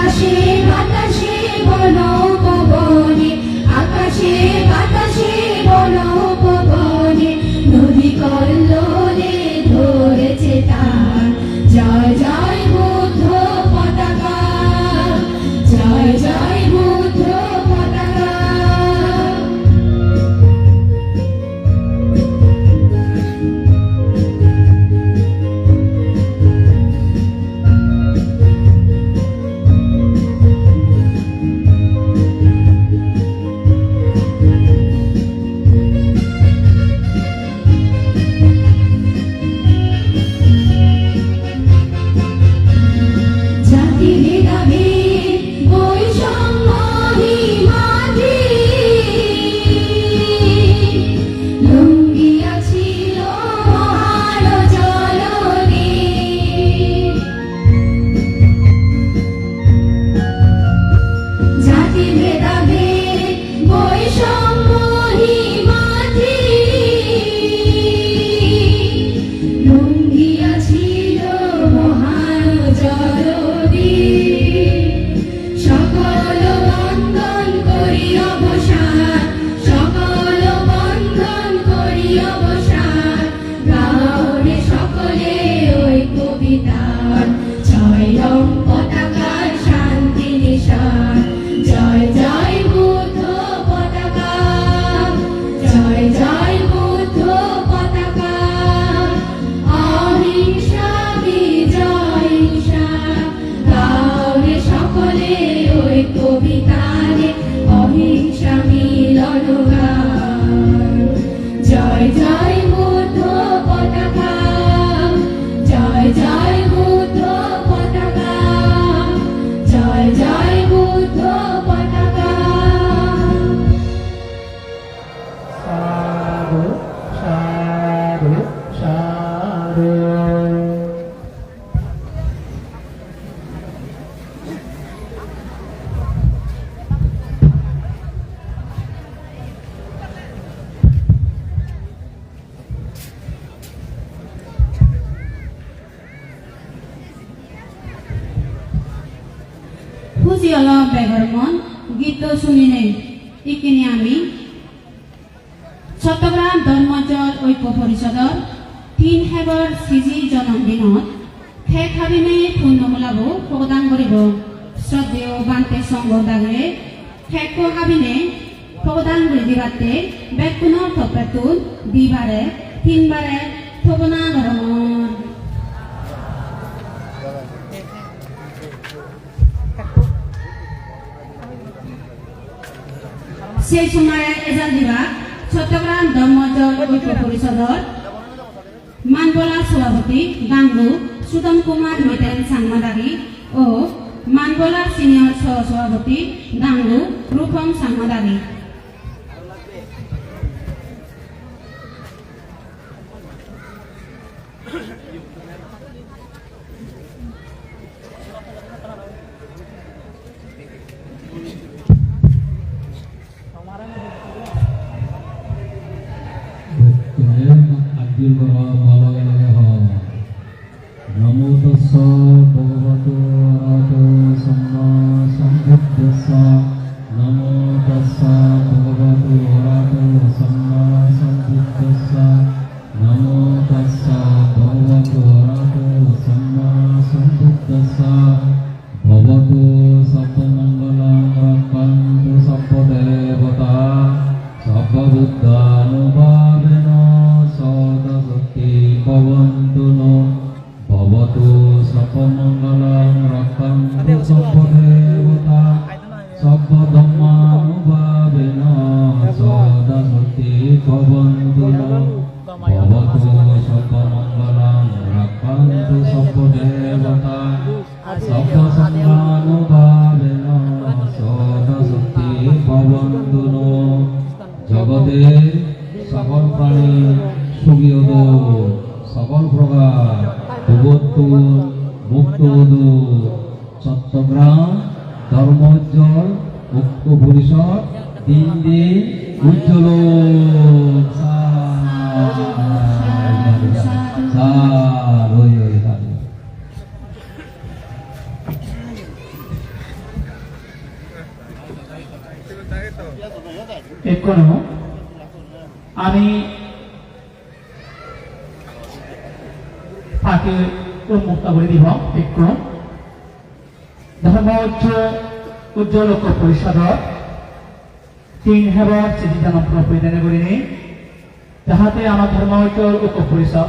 আকাশে বাতাসে বন পবনে, আকাশে বাতাসে বন পবনে, নদী কল্লোলে ধরেছে তার। জয় জয় বুদ্ধ পতাকা, জয় জয় বুদ্ধ পতাকা। ফুজিয়ালা বেগরমন গীত শুনিনে ইকিনি আমি চট্টগ্রাম ধর্মজল ঐক্য পরিষদৰ ৩ হেবৰ সিজি জন্মদিনত ঠেক হাবিনে পূৰ্ণমূলাব প্ৰদান কৰিব। শ্ৰদ্ধেয় বান্তে সংঘ দাগৰে ঠেক হাবিনে প্ৰদান কৰি দিবাতে বেকুনৰ থপেতুন দিবাৰে ৩ বাৰে থবনা ধৰ্মৰ সেই সময়ে এজাল দিবা চট্টগ্রাম ধর্মজল ঐক্য পরিষদর মানবলা সভাপতি গাঙ্গু সুদম কুমার মিটেন সাংমাদারি ও মানবলা সিনিয়র সহ সভাপতি গাঙ্গু রূপম সাংমাদারি। नमो तस्स भगवतो अरहतो सम्मा सम्बुद्धस्स नमो तस्स भगवतो अरहतो सम्मा सम्बुद्धस्स नमो तस्स भगवतो अरहतो सम्मा सम्बुद्धस्स भवतु सर्वमङ्गलं रक्षन्तु सर्वदेवता सर्वबुद्धानुभावेन सदा भवन्तु नो भवतु सर्वमङ्गलं रक्षन्तु सर्वदेवता सर्वधर्मानुभावेन सदा भवन्तु नो भवतु सर्वमङ्गलं रक्षन्तु सर्वदेवता सर्वसंगानुभावेन सदा भवन्तु नो जगते সকল প্রাণী সুগিয়দ সকল প্রকার ভগবতুন মুক্তবধূ চট্টগ্রাম ধর্মোজ্জ্বল ঐক্য পরিষদ দিন দিন উজ্জ্বল এখনো আমি তাকে উন্মুক্ত করে দিব একটু ধর্ম উজ্জ্বল ঐক্য পরিষদৰ 3 হেবৰ চিঠিজনক প্ৰদান কৰিনি যাহাতে আমাৰ ধৰ্ম ঐক্য পৰিষদ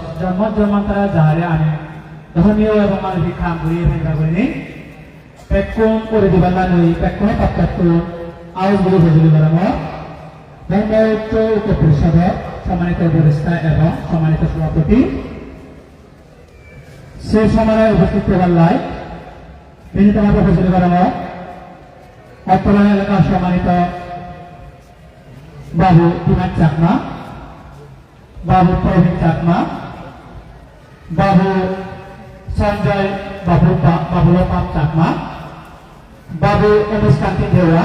জন্মান্তৰা যাহাৰে আমি ধৰ্মীয় এবং মানসিক কাম কৰিনি পেক্ষণ করে দিবার নয় পেক্ষণ পাত্র আওয়াজগুলো বুঝলি ধর্ম ধর্ম ঐক্য পরিষদৰ সম্মানিত উপদেষ্টা এবং সম্মানিত সভাপতি সেই সমারোহে উপস্থিত হওয়ার বিনীতভাবে বুঝলি ধর্ম অত্তরণ এলাকার সম্মানিত বাবু বিমান চাকমা বাবু প্রবীণ চাকমা বাবু সঞ্জয় বাবুল পাম চাকমা বাবু অনুষ্ঠানটি দেওয়া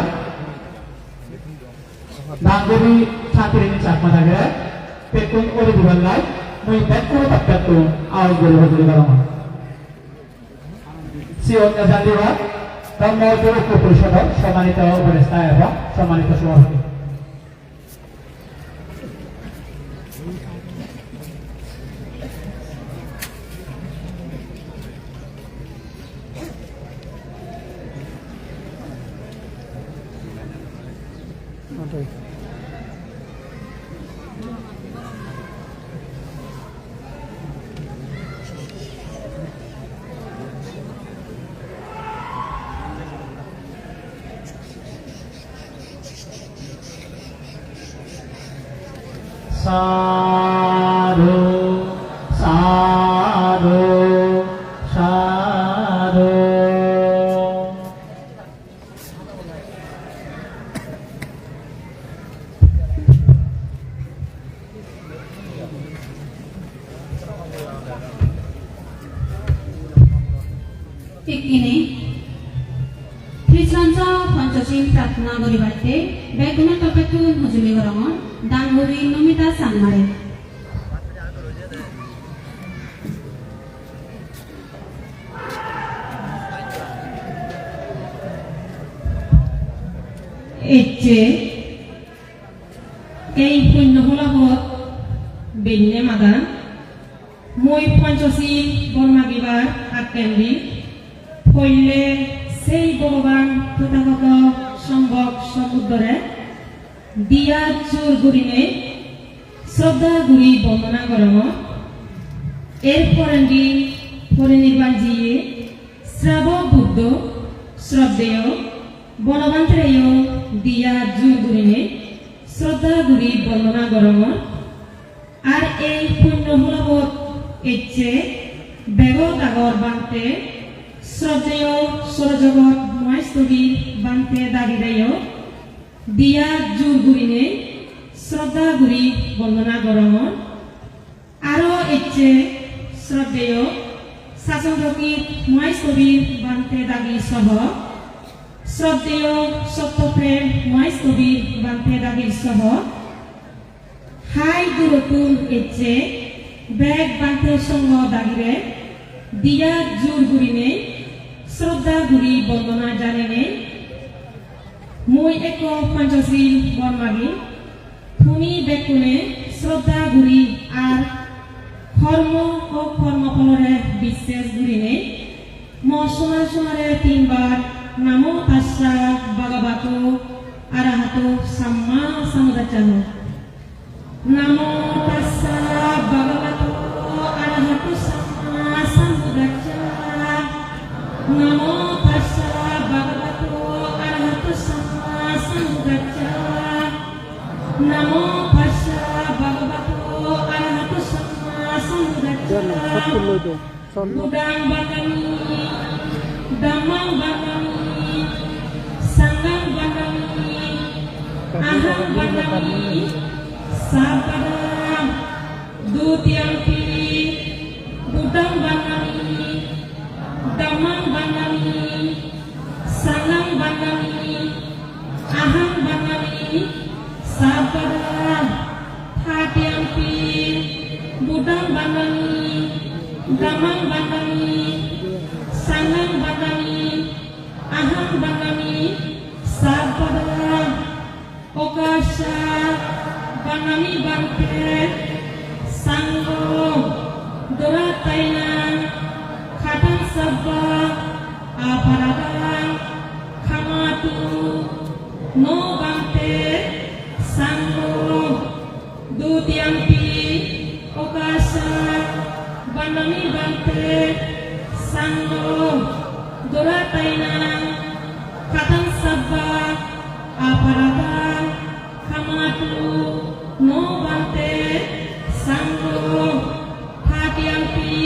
নাঙ্গবি ছাত্রী চাকমা থাকে পেকুন ওরে দিবার লাই মুই ব্যাক করে পাত্র আওয়াজ বলে বলে গেলাম সিওন জানিবা ধর্ম ঐক্য পরিষদৰ সম্মানিত উপদেষ্টা এবং সম্মানিত সভাপতি সাধু সাধু সাধু ঠিকখিনি খ্ৰীষ্টান পঞ্চশীল প্ৰাৰ্থনা কৰিবাতে বেগুনৰ টপেটো মজুলি গৰমত ডাঙৰি নমিতা চাংমাৰে এই পুণ্যফলাভত বেন্যে মাদা মই পঞ্চশীল বর্মাগিবার আকেন্দি ফৈলে সেই ভগবান তথাগত সম্ভব সমুদ্রে দিয়া চুর গুড়িনে শ্রদ্ধা গুড়ি বন্দনা গরম এর পরেন্দি পরিনির্বাণ জিয়ে শ্রাব বুদ্ধ শ্রদ্ধেয় বনবান্তরেয় দিয়া জুর গুড়িনে শ্রদ্ধা গুড়ি বন্দনা গরম আর এই পুণ্যফলবত এচ্ছে বেগর দাগর বান্তে শ্রদ্ধেয় সরজগৎ মহেশ্বরীর বান্তে দাগিদায় দিয়া জুর গুড়িনে শ্রদ্ধা গুড়ি বন্দনা গরম আরো এচ্ছে শ্রদ্ধেয় শাসনরকির মহেশ্বরীর বান্তে দাগি সহ শ্রদ্ধেয় সত্যপ্রেম মহেশ্বরীর বান্তে দাগির সহ হাই দূরতুল এচ্ছে ব্যাগ বান্তে সঙ্গ দাগিরে দিয়া জুর গুড়িনে শ্রদ্ধা গুড়ি বন্দনা জানেনে মই এক পঞ্চশীল বর্মাগী তুমি বেকুনে শ্রদ্ধা গুড়ি আর কর্ম ও কর্মফলরে বিশ্বাস গুড়িনে সোনার সোনারে 3 বার নামো তাস্সা ভগবতো আরহাতো সাম্মা সাম্বুদ্ধাস্য নামো তাস্সা ভগবতো আরহাতো সাম্মা সাম্বুদ্ধাস্য নামো তাস্সা ভগবতো আরহাতো সাম্মা সাম্বুদ্ধাস্য নামো তাস্সা ভগবতো আরহাতো Samaa সাম্বুদ্ধাস্য Budang Bangami, Damang Bangami, Sangang Bangami, Ahang Bangami, Sapadam, Dutiampi, Budang Bangami, Damang Bangami, Sangang Bangami, Ahang Bangami, Sapadam, Hatiampi, Budang Bangami, Damang Bangami, Sangang Bangami, Ahang Bangami, Sapada, okasa banami bante sanggo dorataina khatang sabba aparadang khamatu no bante sanggo dutiampi okasa banami bante sanggo dorataina khatang sabba aparadang khamatu no bante sanggo hatiampi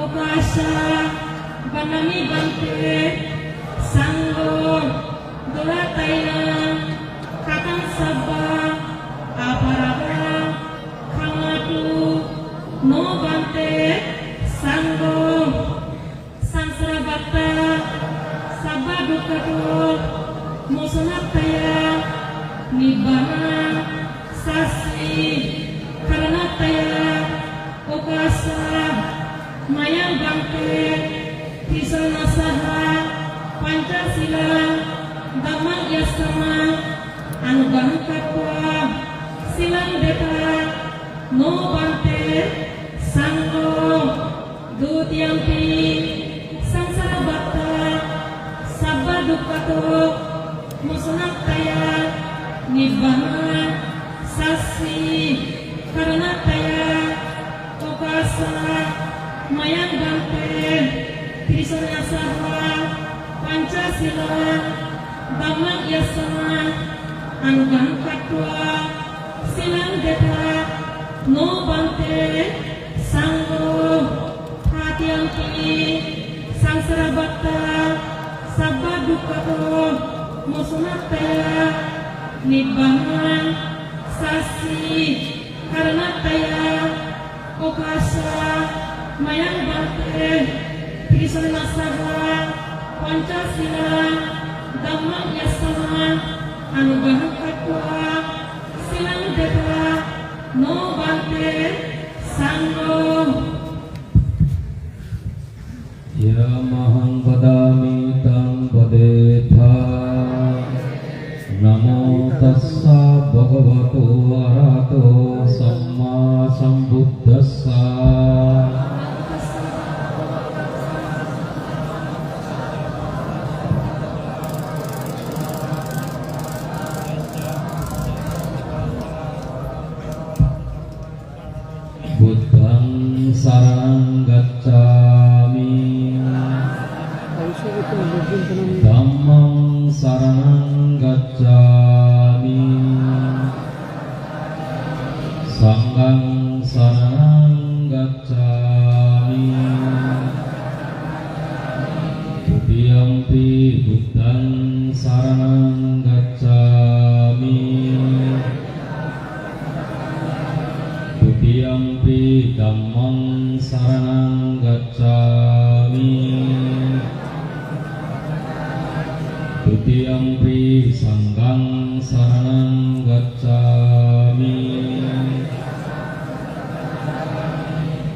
okasa banami bante sanggo dorataina khatang sabba aparadang khamatu no bante sanggo sansara bakta sabba dukkado mosanataya nibbana sasi karanataya okasa mayang bangke tisana saha pancasila dhamma yasama anugrah katwa silang deta no bante sanggo dutiampi sangsara bakta sabba dukkado mosanataya nibbana sasi karanataya okasa mayang bante tisana saha pancasila dhamma yasama anugrah katwa silang deta no bante sanggo hatiampi sangsara bakta sabba dukkado mosanataya nibbana sasi karanataya okasa mayang bante tisana saha pancasila dhamma yasama anugrah katwa silang deta no bante sanggo. Ya mahang badami tang badetha namo tassa bhagavato arahato samma sambuddhassa buddhang saranang gacchami dhammang saranang gacchami sanghang saranang gacchami tutiyampi buddhang saranang gacchami tutiyampi dhammang saranang gacchami tutiyampi sanghang saranang gacchami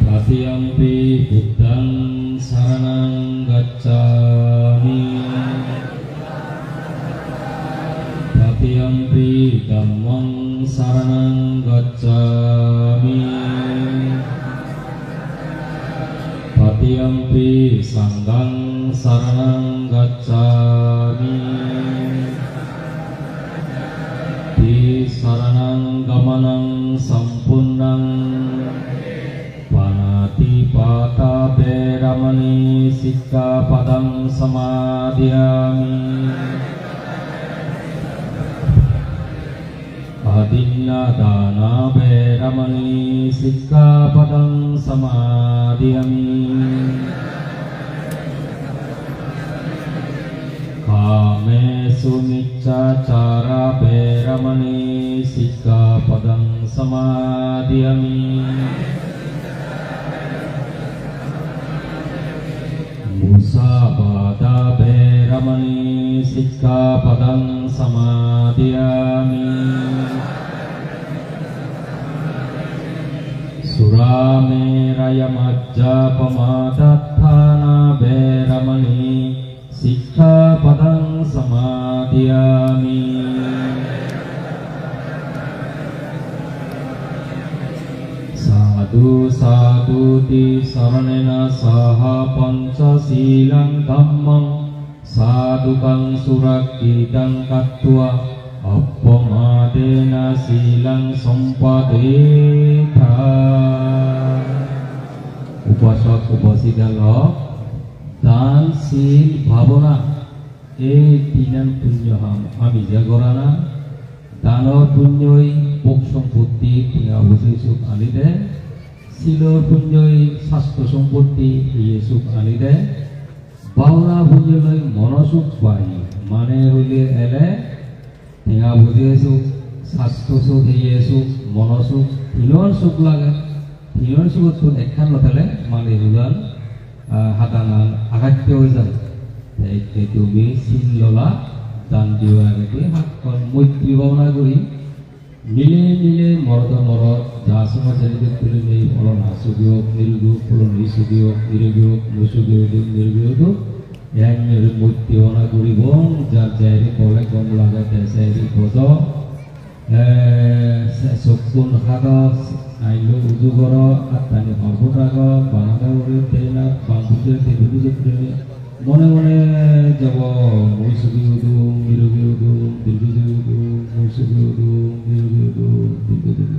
tatiyampi buddhang saranang gacchami tatiyampi dhammang saranang gacchami tatiyampi sanghang saranang gacchami di saranang gamanang sampunnang panati pata beramani sikkapadang samadhiyami adinna dana beramani sikkapadang samadhiyami kamesu miccacara beramani sikkapadang samadhiyami musabada beramani sikkapadang samadhiyami surame raya majja pamadattana beramani sikkapadang samadhiyami Sadhu sadhu ti saranena saha pancasilang dhammang sadukang surakidang kattua appamadena silang sampadeta. উপাসক উপাসিকালক দান শীল ভাবনা এই তিনান পুণ্য আমি জাগরানা দানৰ পুণ্যই পোক সম্পত্তি টিঙা বুঝি সুখ আনি দে শিলৰ পুণ্যই স্বাস্থ্য সম্পত্তি ইয়ে সুখ আনি দে ভাওনা পুণ্যলৈ মন সুখ পাই মানে হইলে এলে টিঙা বুঝি সুখ স্বাস্থ্য সুখ ইয়ে সুখ মন সুখ তিনৰ সুখ লাগে তিনৰ সুখটো একখান নথালে মানে দুজন হাতানাল আঘাত্য হৈ যায় তুমি চিন ললা দান দিওয়ার আগে হাতখন মৈত্রী ভাবনা করি মিলে মিলে মরদ মরদ যা সময় জানিতে তুলে নেই ফলন হাসুগি হোক নিরুগি হোক ফলন নিসুগি হোক নিরুগি হোক মুসুগি হোক নিরুগি হোক এক মেরে মৈত্রী ভাবনা করিব যার জায়গায় কলে কম লাগে দেশাইরি বজ চকুন হাগ আইলো উজু কর আত্মানি হরবত আগ বানাদা করে তেনা বান্ধুদের তেলুগি চক্রে মনে মনে যাব মৌসুমী উদুম নিরোগী উদুম দীর্ঘজীবী উদুম মৌসুমী উদুম নিরোগী উদুম দীর্ঘজীবী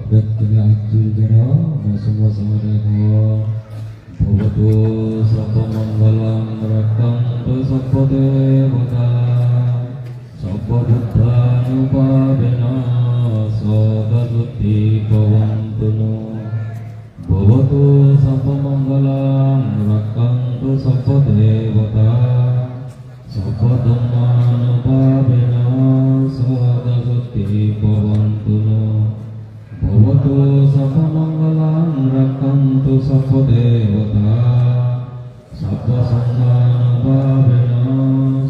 Betul akil jara, semua sama dengan Bhavatu Sabha Mangalam Rakantu Sabha Devata Sabha Buddha Nupavena Sadasuti Bhavantuno Bhavatu Sabha Mangalam Rakantu Sabha Devata Sabha Dhamma Nupavena Sadasuti Bhavantuno Bhavatu sabha mangalam rakantu sabha devata sabha sangha bhavena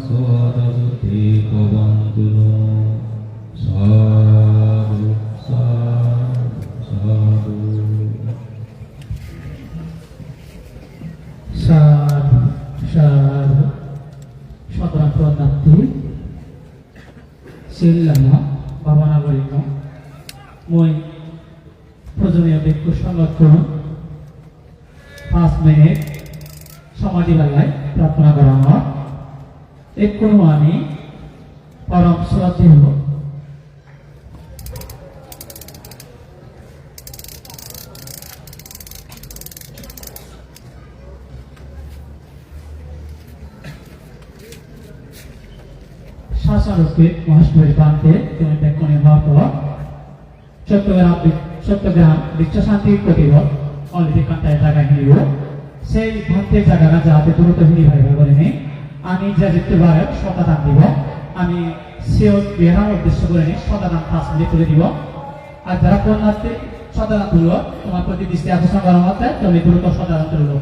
sadasuti bhavantuno sadhu sadhu sadhu sadhu সাধারণ প্রণামটি শিল্লামা ভাবনা করিব মই প্রয়োজনীয় ব্যক্তি সংরক্ষণ 5 minute সমাধি বেলায় প্রার্থনা করা হয় এক কোনো আমি পরম শ্রদ্ধেয় সাংস্কৃতিক মহাসভার প্রান্তে তুমি ব্যাকরণে হওয়ার পর চট্টগ্রাম বিশ্ব শান্তি প্রতিরোধ অলরেডি কান্তায় জায়গা হিরিব সেই ভক্তের জায়গাটা যাতে দ্রুত হিরি ভাইবা করে নেই আমি যা দেখতে পারে শতদান দিব আমি সেও বেহার উদ্দেশ্য করে নিই শতদান 5 মিনিট তুলে দিব আর যারা কন্যাতে শতদান তুলো তোমার প্রতি দৃষ্টি আকর্ষণ করার মধ্যে তুমি দ্রুত শতদান তুললো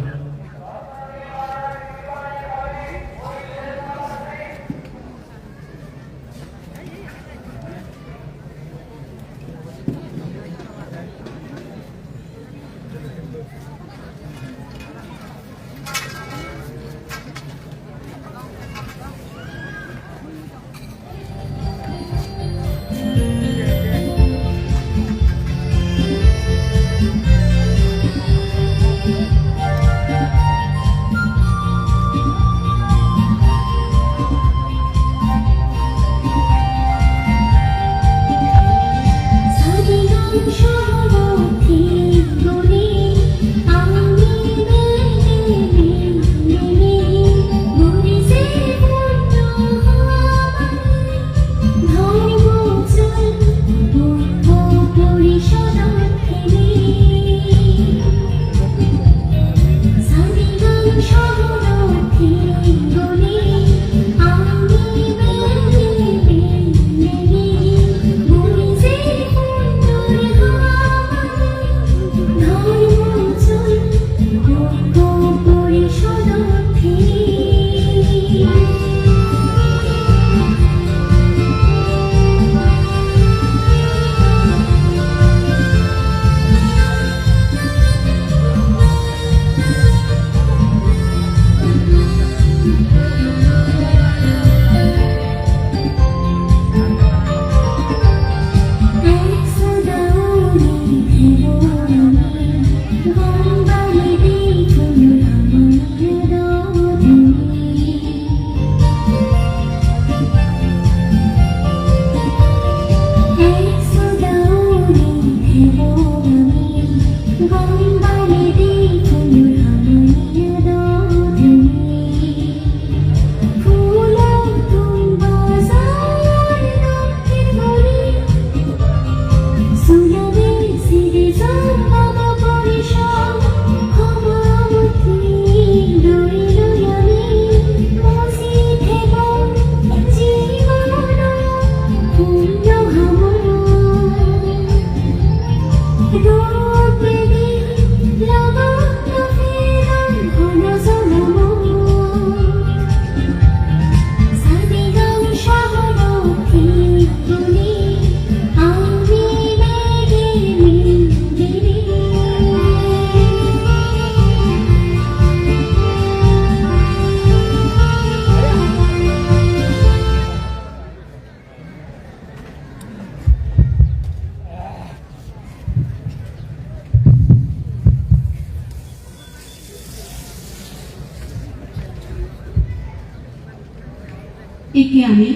একে আমি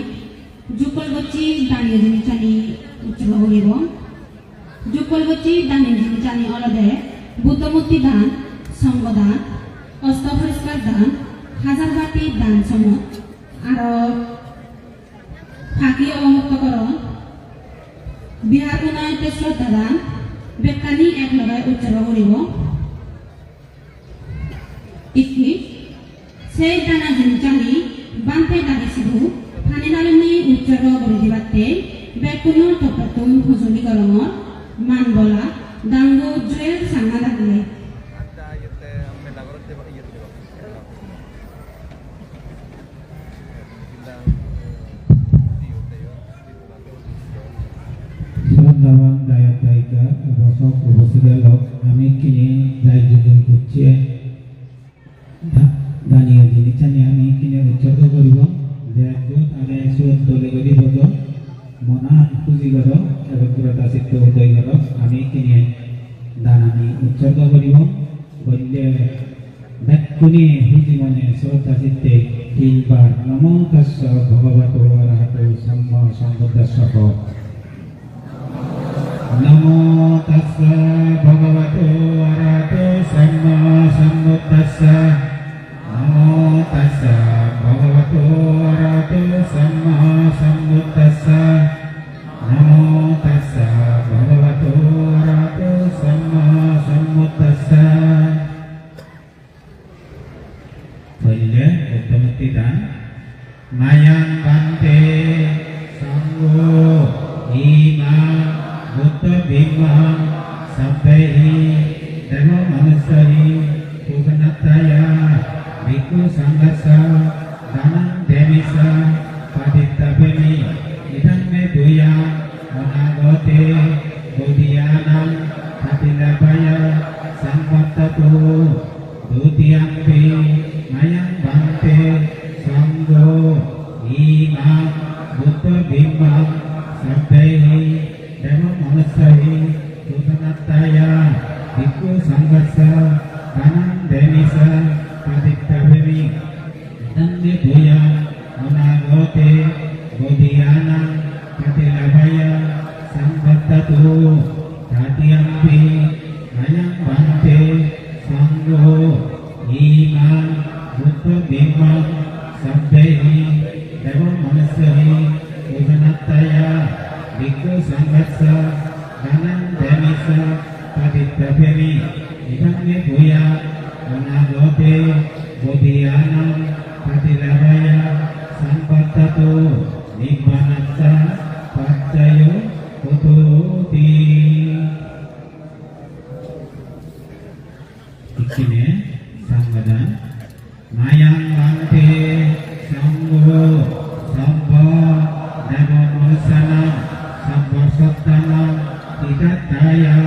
যুগলবচ্চি দাঁড়িয়ে জিনিসানি উৎসব করিব যুগলবচ্চি দাঁড়িয়ে জিনিসানি অলদে বুদ্ধমূর্তি দান সঙ্গদান অস্ত পরিষ্কার দান হাজার বাটি দান সমত আর ফাঁকি অবমুক্তকরণ বিহার উন্নয়নতে শ্রদ্ধা দান বেকানি এক লগায় উৎসব করিব ইকি সেই দানা জিনিসানি বান্তে দাঁড়িয়েছিল ফানি দালনি উচ্চর বলিবাতে বেকুনো টপটুম হুজুলি গরমর মান বলা দাঙ্গো জুয়েল সাংনা দাগলে শ্রদ্ধাবান দায়ক দায়িকা দর্শক উপস্থিত লোক আমি কিনে যাই যোজন করছি দাঁড়িয়ে জিনিসানি আমি কিনে উৎসর্গ করিব যেহেতু তাহলে সুদ দলে করি বজ মনা খুঁজি কর একাগ্রতা চিত্ত উদয় কর আমি কিনে দান আমি উৎসর্গ করিব বললে ব্যাকুনি হুজি মনে শ্রদ্ধা চিত্তে 3 বার নমো তস্য ভগবতো অরহতো সম্মা সম্বুদ্ধস্য নমো তস্য ভগবতো অরহতো সম্মা সম্বুদ্ধস্য নমো তস্য ভগবতো অরহতো সম্মা সম্বুদ্ধস্য bimbang sabdaihi dewa manusari puganataya bhikkhu sanghasa danang demisa padittabemi idang me duya monagote bodhiyanam patilabaya sampattatu dutiyampi mayang bante sanggo imam buddha bimbang sabdaihi dewa manusari puganataya bhikkhu sanghasa danang demisa padittabemi idang me duya monagote bodhiyanam patilabaya sampattatu dutiyampi mayang bante sanggo imam buddha bimbang sabdaihi dewa manusari puganataya bhikkhu sanghasa danang demisa padittabemi idang me duya monagote bodhiyanam patilabaya sampattatu nibbanassa paccayo hoti. Ikine sanggadan mayang bante sanggo sabba dewa manusana sabba sattana tidak daya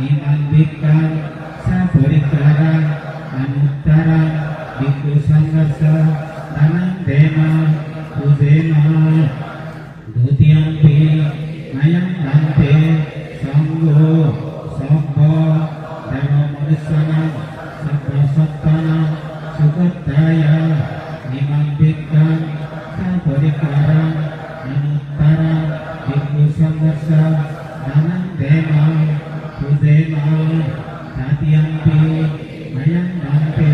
nimandikkan sabarikara anuttara bhikkhu sanghasa danang dema udema dutiyampi mayang bante sanggo sabba dewa manusana sabba sattana sugataya nimandikkan sabarikara anuttara bhikkhu sanghasa danang dema udema dutiyampi mayang bante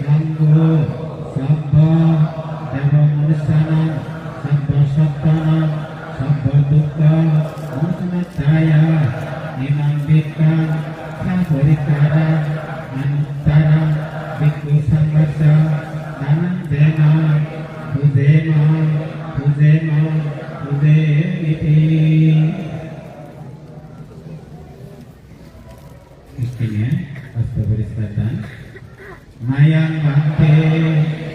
sanggo sabba dewa manusana sabba sattana sabba dukkha musanataya nimandikkan sabarikara anuttara bhikkhu sanghasa danang dema udema udemiti. Istinya Astaghfirullahaladzim mayang bante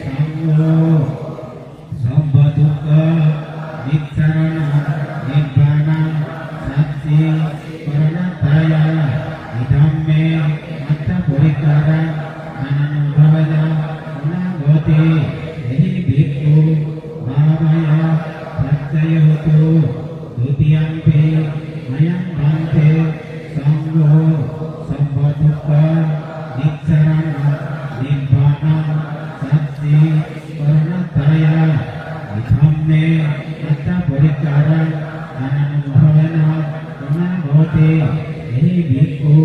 sanggo sabba dukkha nitsarana nibbana saksi paranataya idamme matta porikara ananubhavana unagote ehi bhikkhu bhavaya paccayotu dutiyampi mayang bante sanggo sabba dukkha nitsarana nibbana saksi paranataya idhamme matta porikara ananubhavana unagote ehi bhikkhu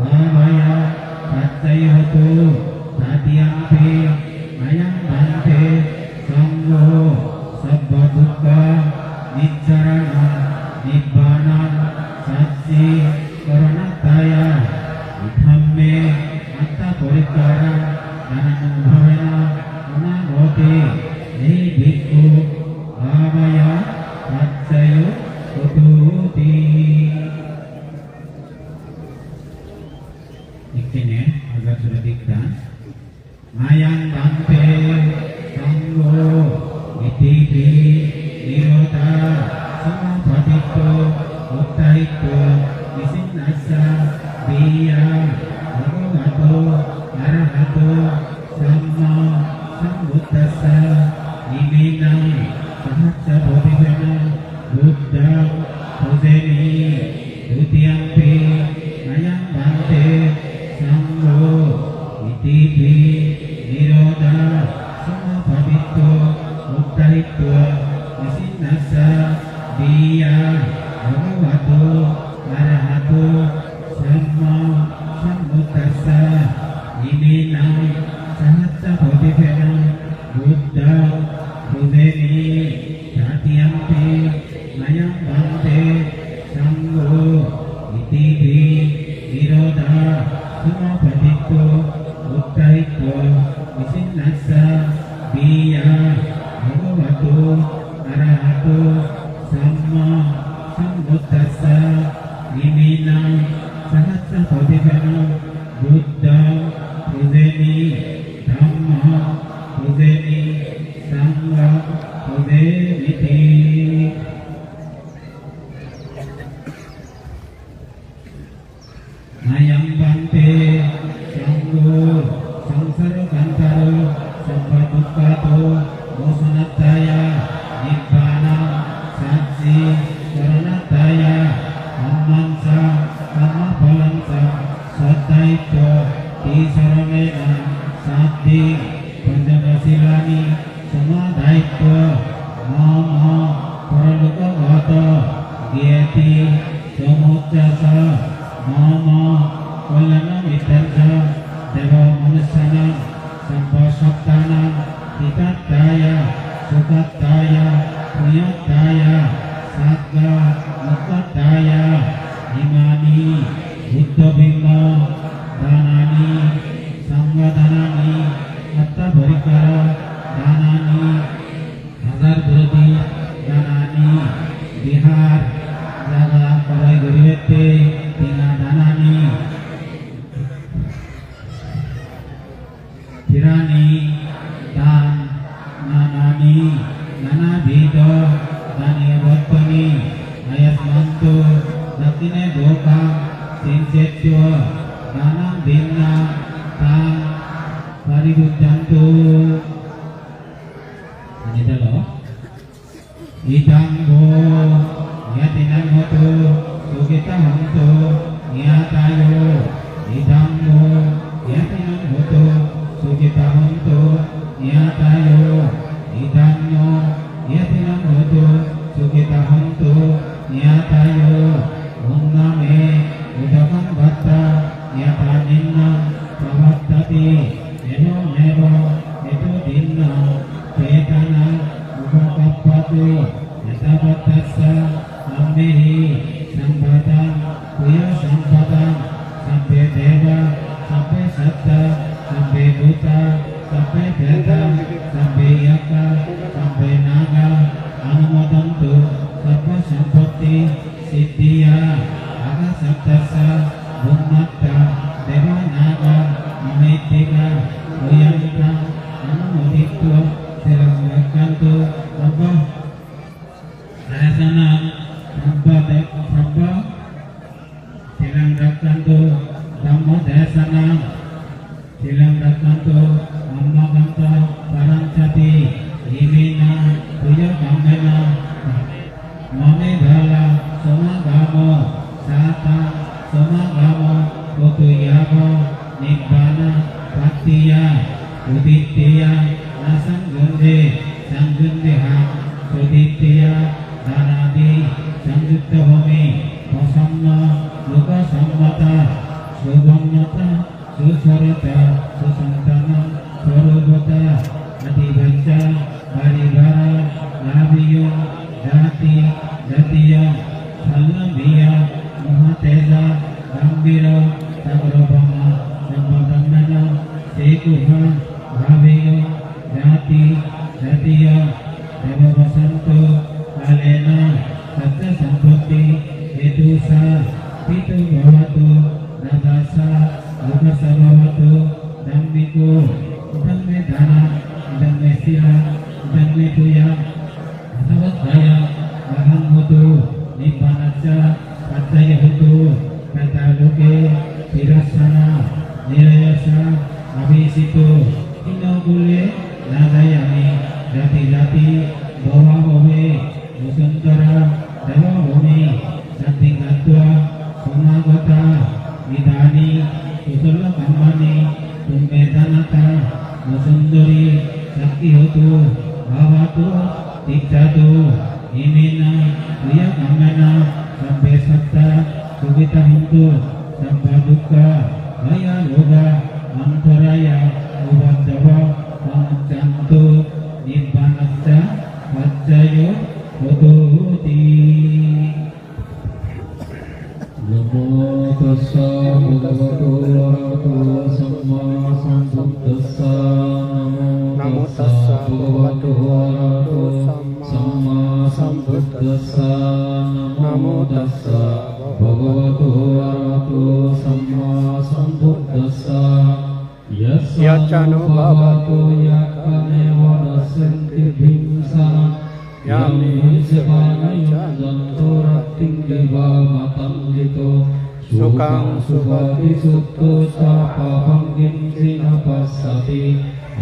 bhavaya paccayotu dutiyampi mayang bante sanggo sabba dukkha nitsarana nibbana saksi paranataya idhamme matta porikara ananubhavana unagote ehi bhikkhu bhavaya paccayotu. Ikine agak sudah diktan mayang bante sanggo itipi nirodha samapatito uttaito nisinasa biya bhagavato arahato samma sambuddhassa iminam sahasra bodhidharma buddham pujemi dutiyampi mayang bante sanggo itipi nirodha samapatito uttaito nisinasa biya bhagavato arahato samma sambuddhassa iminam sahasra bodhidharma buddham pujemi dutiyampi mayang bante sanggo itipi nirodha samapatito uttaito nisinasa biya bhagavato arahato samma sambuddhassa Iminam Sahasra Bodhisanam Buddham Pujeni Dhammam Pujeni Sangham Pujeniti Ayam Bante Sanggo Sangsara Kantaro Sampadukato Mosanataya Nibbana Satsi Saranataya Ammansa Amapalansa Sataito Tisaramena Sati Panjagasilani Samadaito Mama Paraluka Gata Gyati Samuchasa Mama Kalana Mitansa Deva Manusana Sampasaptana Hitataya Sukataya Puyataya Satga Mukataya Imani Buddhabhima Danani Samvadanani Atta Bharikara Danani Hazar Burati Danani Bihar Jaga Karai Gurivete Tina Danani Tirani Dan Nanani Nana Bhido Dani Vattani Ayat Mantu Datine Goka Sinsetyo Danam Dinna Tan Paribudjantu Ini adalah Idanggo Yatinam Hotu Sugita Hantu Nyatayo Idanggo Yatinam Hotu Sugita Hantu Nyatayo Idanggo Yatinam Hotu Sugita Hantu Nyatayo Unname Udakam Bhatta Nyata Ninna Pravattati Eno Nevo Etu Dinna Cetana Upakappatu Yatabattassa Ambihi Sampatan Puya Sampatan Sampe Deva Sampe Satta Sampe Buta Sampe Beda Sampe Yaka Sampe Naga Anumodantu Sappa Sampati Siddhiya Aga Saptasa Bhummatta Deva Naga Amitika Uyanta Anumoditwa Silakantu Sabba Rasanam Sabba Silakantu Dhamma Dasanam Silakantu Amma Kanta Parancati Imina Puya Kamena Mame Bala Somagamo Sata Somagamo Kotuyamo Nibbana Patiya Uditya Nasangunde Sangundeha Suditya Danadi Sanjukta Bhumi Pasamna Luka Sammata Subhammata Susarata Susantana Sarubata Adivacca Baribara Labiyo Jati Jatiya Salamiya Muhateza Gambira Sagrabama Sampatamana Sekuha Bhaviyo Jati Jatiya Deva Vasanto Kalena Satya Sampati Edusa Pitu Bhavatu Radasa Lukasa Bhavatu Dhammiko Dhamme Dhana Dhamme Sila Dhamme Puya Savataya Aham Hotu Nibbanacca Paccaya Hotu Kata Loke Sirasana Nirayasa Abhisitu Inogule Nadayami Jati Jati Bhava Bhave Nusantara Deva Bhumi Satingatva Samagata Vidani Susala Kammani Tumbedanata Nusundari Sakti Hotu Bhavatu Tiktatu Imina Priya Kamena Sampai Satta Sugita Hantu Sampai Dukkha Maya Loga Antaraya Ubat Jawa Pangcantu Nibbanacca Paccayo Hotuti Namo tassa bhagavato arahato samma sambuddhassa. Namo tassa bhagavato arahato samma sambuddhassa. Namo tassa भगवतो अरहतो सम्मा सम्बुद्धस्सा यच्चानुभवतो याकानेव नश्यन्ति भीमसना यामे सेवानयुञ्जन्तो रत्तिं दिवा मतङ्गितो सुखं सुखति सुप्तो सापहं किञ्चि न पश्यति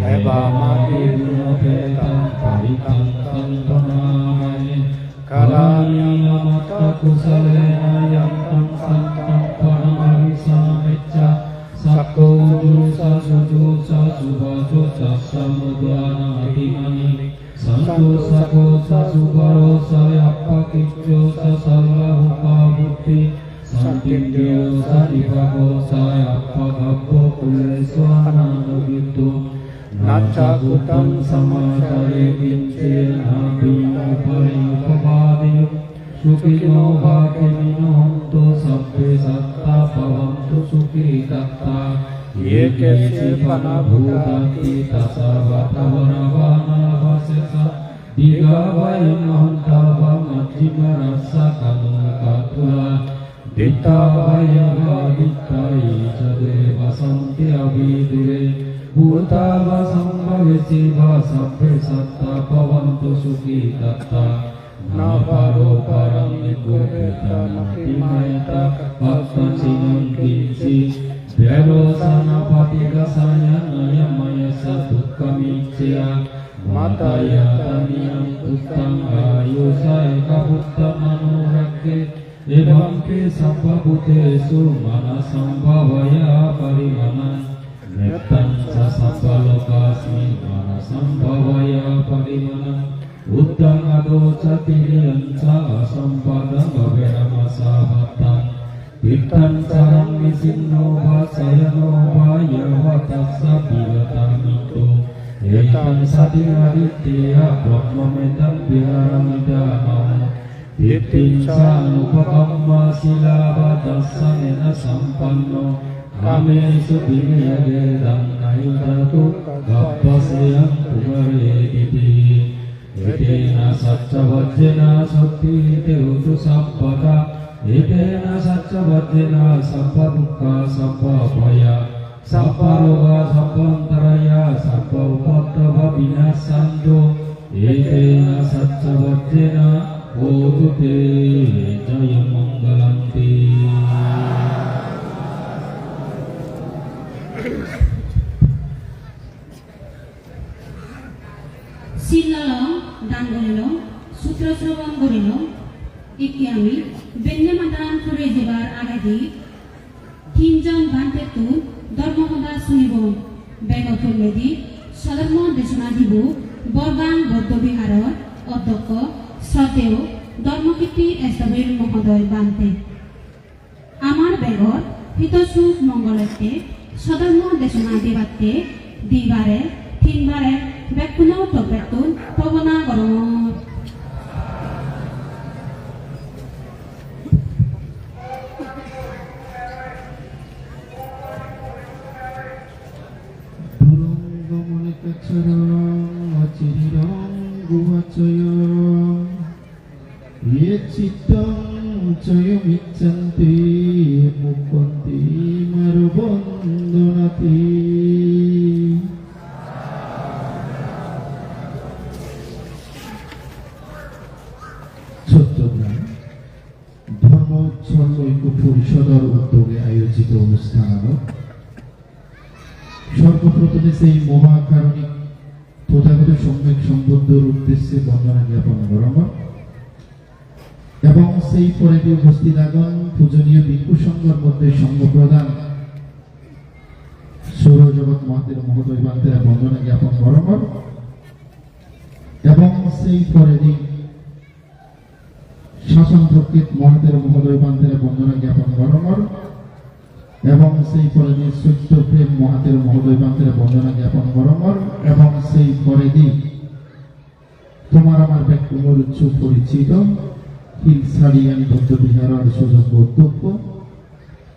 एवमादिगुणभेदं परितं तं प्रणमामि करणीयमत्तकुशलेन यन्तं सन्तं परमविशामिच्च सकोजुषुभजुषुभजुषमुद्वानातिमनि सन्तोषको सुबरो सयप्पकिच्चो सर्वभूपाभूति सन्तिन्द्रियो सरिभगो सयप्पगप्पो कुलेश्वरानुगितो नाच्चाकुतं समाचारे किञ्चेनाभिमुपरिमुपवादयो सुखिनो भाग्यमिनो हन्तु सभ्ये सत्ता भवन्तु सुखी दत्ता ये केचि फलभूताति तसर्वतवरवानावशेष दिगावयं हन्तावमज्जिमरस्स कनुकातुला दित्तावयवादित्तै च देव सन्ति अभिदुरे भूतावसम्भवेति वा सभ्ये सत्ता भवन्तु सुखी दत्ता न परो परं निगुहेतमतिमयता भक्तचिनं किञ्चि व्यरोसनपतिगसायनयमयस दुःखमीच्या मातया तनियं पुत्रं आयुषैकपुत्रमनुरक्षे एवं के सर्वभूतेषु मनसम्भवया परिमनं नित्यं च सर्वलोकास्मिन् मनसम्भवया परिमनम् उद्धङ्गदोषतिर्यञ्च असम्पदमभिरमसाभक्तं तीर्थं चरं विसिन्नो वा शयनो वा यवतस्य विगतमितो एतं सतिमदित्येय ब्रह्ममेतं विहरमिदानम् तीर्थिं च अनुपगम्य शिलावदर्शनेन सम्पन्नो कामेषु विनियगेदं नयुधतु गप्पसेयं पुनरेदिति एतेन सच्चवज्रेन शक्तिते उतु सम्पदा एतेन सच्चवज्रेन सर्वदुःखा सर्वभया सर्वरोगा सर्वान्तरया सर्व उपद्रव विनाशान्तो एतेन सच्चवज्रेन ओतु ते जयमङ्गलन्ति শিলাল দান করিল সূত্র শ্রবণ করিল একে আমি বেন্যে মাতান করে যাবার আগে তিনজন বান্তে তো ধর্মকথা শুনিব বেগত মেদি সধর্ম দেশনা দিব বরগাং বৌদ্ধবিহারর অধ্যক্ষ শ্রদ্ধেয় ধর্মকীর্তি এস্তবীর মহোদয় বান্তে আমার বেগর হিতসুখ মঙ্গলতে সধর্ম দেশনা দিবাতে দিবারে তিনবারে ব্যাকুণ তবেতুন পবনা গরম চিত্তঞ্চয়মিচ্ছন্তি মুক্তি মারবন্দনাতি চট্টগ্রাম ধর্ম ঐক্য পরিষদের উদ্যোগে আয়োজিত অনুষ্ঠান সর্বপ্রথমে সেই মহাকারণিক তথাগত সম্যক সম্বুদ্ধর উদ্দেশ্যে বন্দনা জ্ঞাপন করব এবং সেই পরে উপস্থিত আগন পূজনীয় ভিক্ষু সংঘের মধ্যে সংঘ প্রধান সৌরজগৎ মহাতের মহোদয় বান্তেরা বন্দনা জ্ঞাপন করব এবং সেই পরে শাসন প্রকৃত মহাতের মহোদয় বান্তেরা বন্দনা জ্ঞাপন করব এবং সেই পরে সত্য প্রেম মহাতের মহোদয় বান্তেরা বন্দনা জ্ঞাপন করব এবং সেই পরে তোমার আমার ব্যক্তিগত উচ্চ পরিচিত হিলসারিয়ান বৌদ্ধবিহারের সুযোগ্য অধ্যক্ষ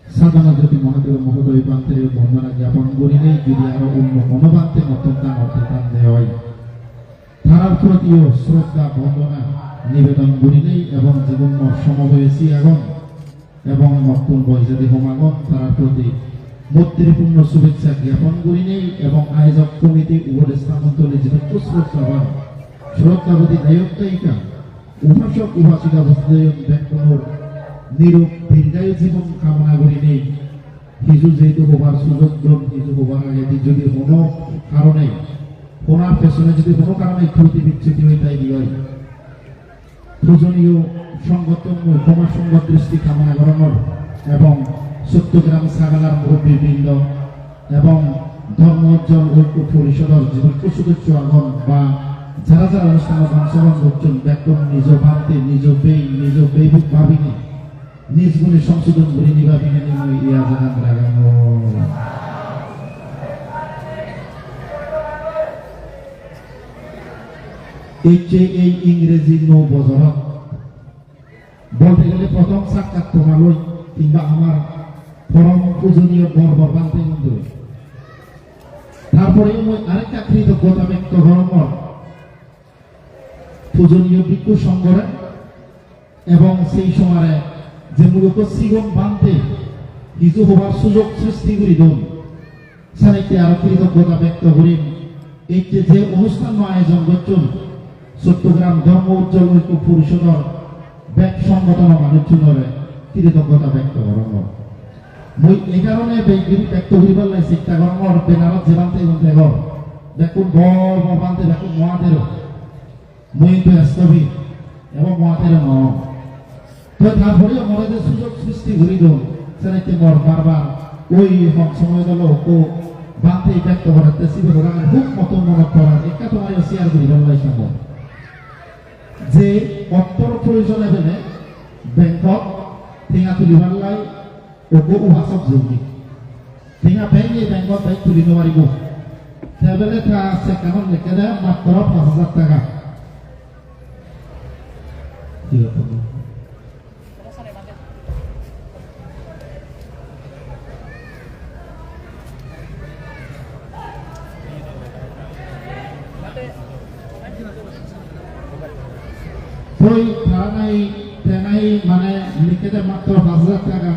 সাধনা জ্যোতি মহাদেব মহোদয় বান্তের বন্দনা জ্ঞাপন করিলে যদি আরো অন্য মনোবান্তে মতদান অর্থাৎ দেওয়া হয় তার প্রতিও শ্রদ্ধা বন্দনা নিবেদন করিলেই এবং জীবন সমবয়সী এবং এবং নতুন বৈজাতি সমাগম তার প্রতি মৈত্রীপূর্ণ শুভেচ্ছা জ্ঞাপন করি নেই এবং আয়োজক কমিটি উপদেষ্টা মন্ডলী যথেষ্ট শ্রদ্ধাবতী দায়ক দায়িকা উপাসক উপাসিকা ব্যক্তির নিরূপ দীর্ঘায়ু জীবন কামনা করি নেই। কিছু যেহেতু হবার সুযোগ কিছু হবার আগে যদি কোনো কারণে ওনার পেছনে যদি কোনো কারণে ত্রুটি বিচ্ছুতি হয়ে তাই হয় পূজনীয় সংগঠন সমাজ সংগত দৃষ্টি কামনা করানোর এবং চট্টগ্রাম সাগালার মুরব্বীবৃন্দ এবং ধর্ম উজ্জ্বল ঐক্য পরিষদের জীবন সদস্য আগন বা যারা যারা অনুষ্ঠানে অংশগ্রহণ করছেন বেতন নিজ ভাবতে নিজ বেবুক ভাবিনি নিজ গুণে সংশোধন করে নিভাবিনে ইয়া জানান লাগানো এই ইংরেজি বছরত বলতে গেলে প্রথম সাক্ষাৎ তোমালই কিংবা আমার পরম পূজনীয় বর্বর বান্তে কিন্তু তারপরে মই আরেকটা কৃতজ্ঞতা ব্যক্ত করব পূজনীয় ভিক্ষু সংঘরে এবং সেই সময়ে যে মূলত সিগন বান্তে কিছু হবার সুযোগ সৃষ্টি করি দন সেনাইতে আরো কৃতজ্ঞতা ব্যক্ত করি এই যে অনুষ্ঠান আয়োজন করছেন চট্টগ্রাম ধর্ম উজ্জ্বল ঐক্য পরিষদের ব্যাক সংগঠন মানুষজনের কৃতজ্ঞতা ব্যক্ত করব মই এই কারণে ব্যক্ত করিবার লাই চিন্তা করব বেনারত যে বান্তে দেখুন বড় বান্তে দেখুন মহাদেরও মই ব্যস্তবি এবং মহাদেরও ন তো তারপরে আমার যে সুযোগ সৃষ্টি করি দো সেনাইতে মর বারবার ওই সময় দল ও বান্তে ব্যক্ত করাতে শিবির খুব মতন মনে করা একটা তোমার শেয়ার করিবার লাই সম্ভব যে অর্থর প্রয়োজন এবেলে ব্যাংকক ঠেঙা তুলিবার লাই ওগো উহাসক জরুরি ঠেঙা ব্যাংকে ব্যাংকক ব্যাংক তুলিব পাৰিব সেবেলে তা আছে কেমন লেখে দেয় মাত্র ৫,০০০ টাকা ওই ধারণাই মানে লিখে দেয় মাত্র ৫,০০০ টাকা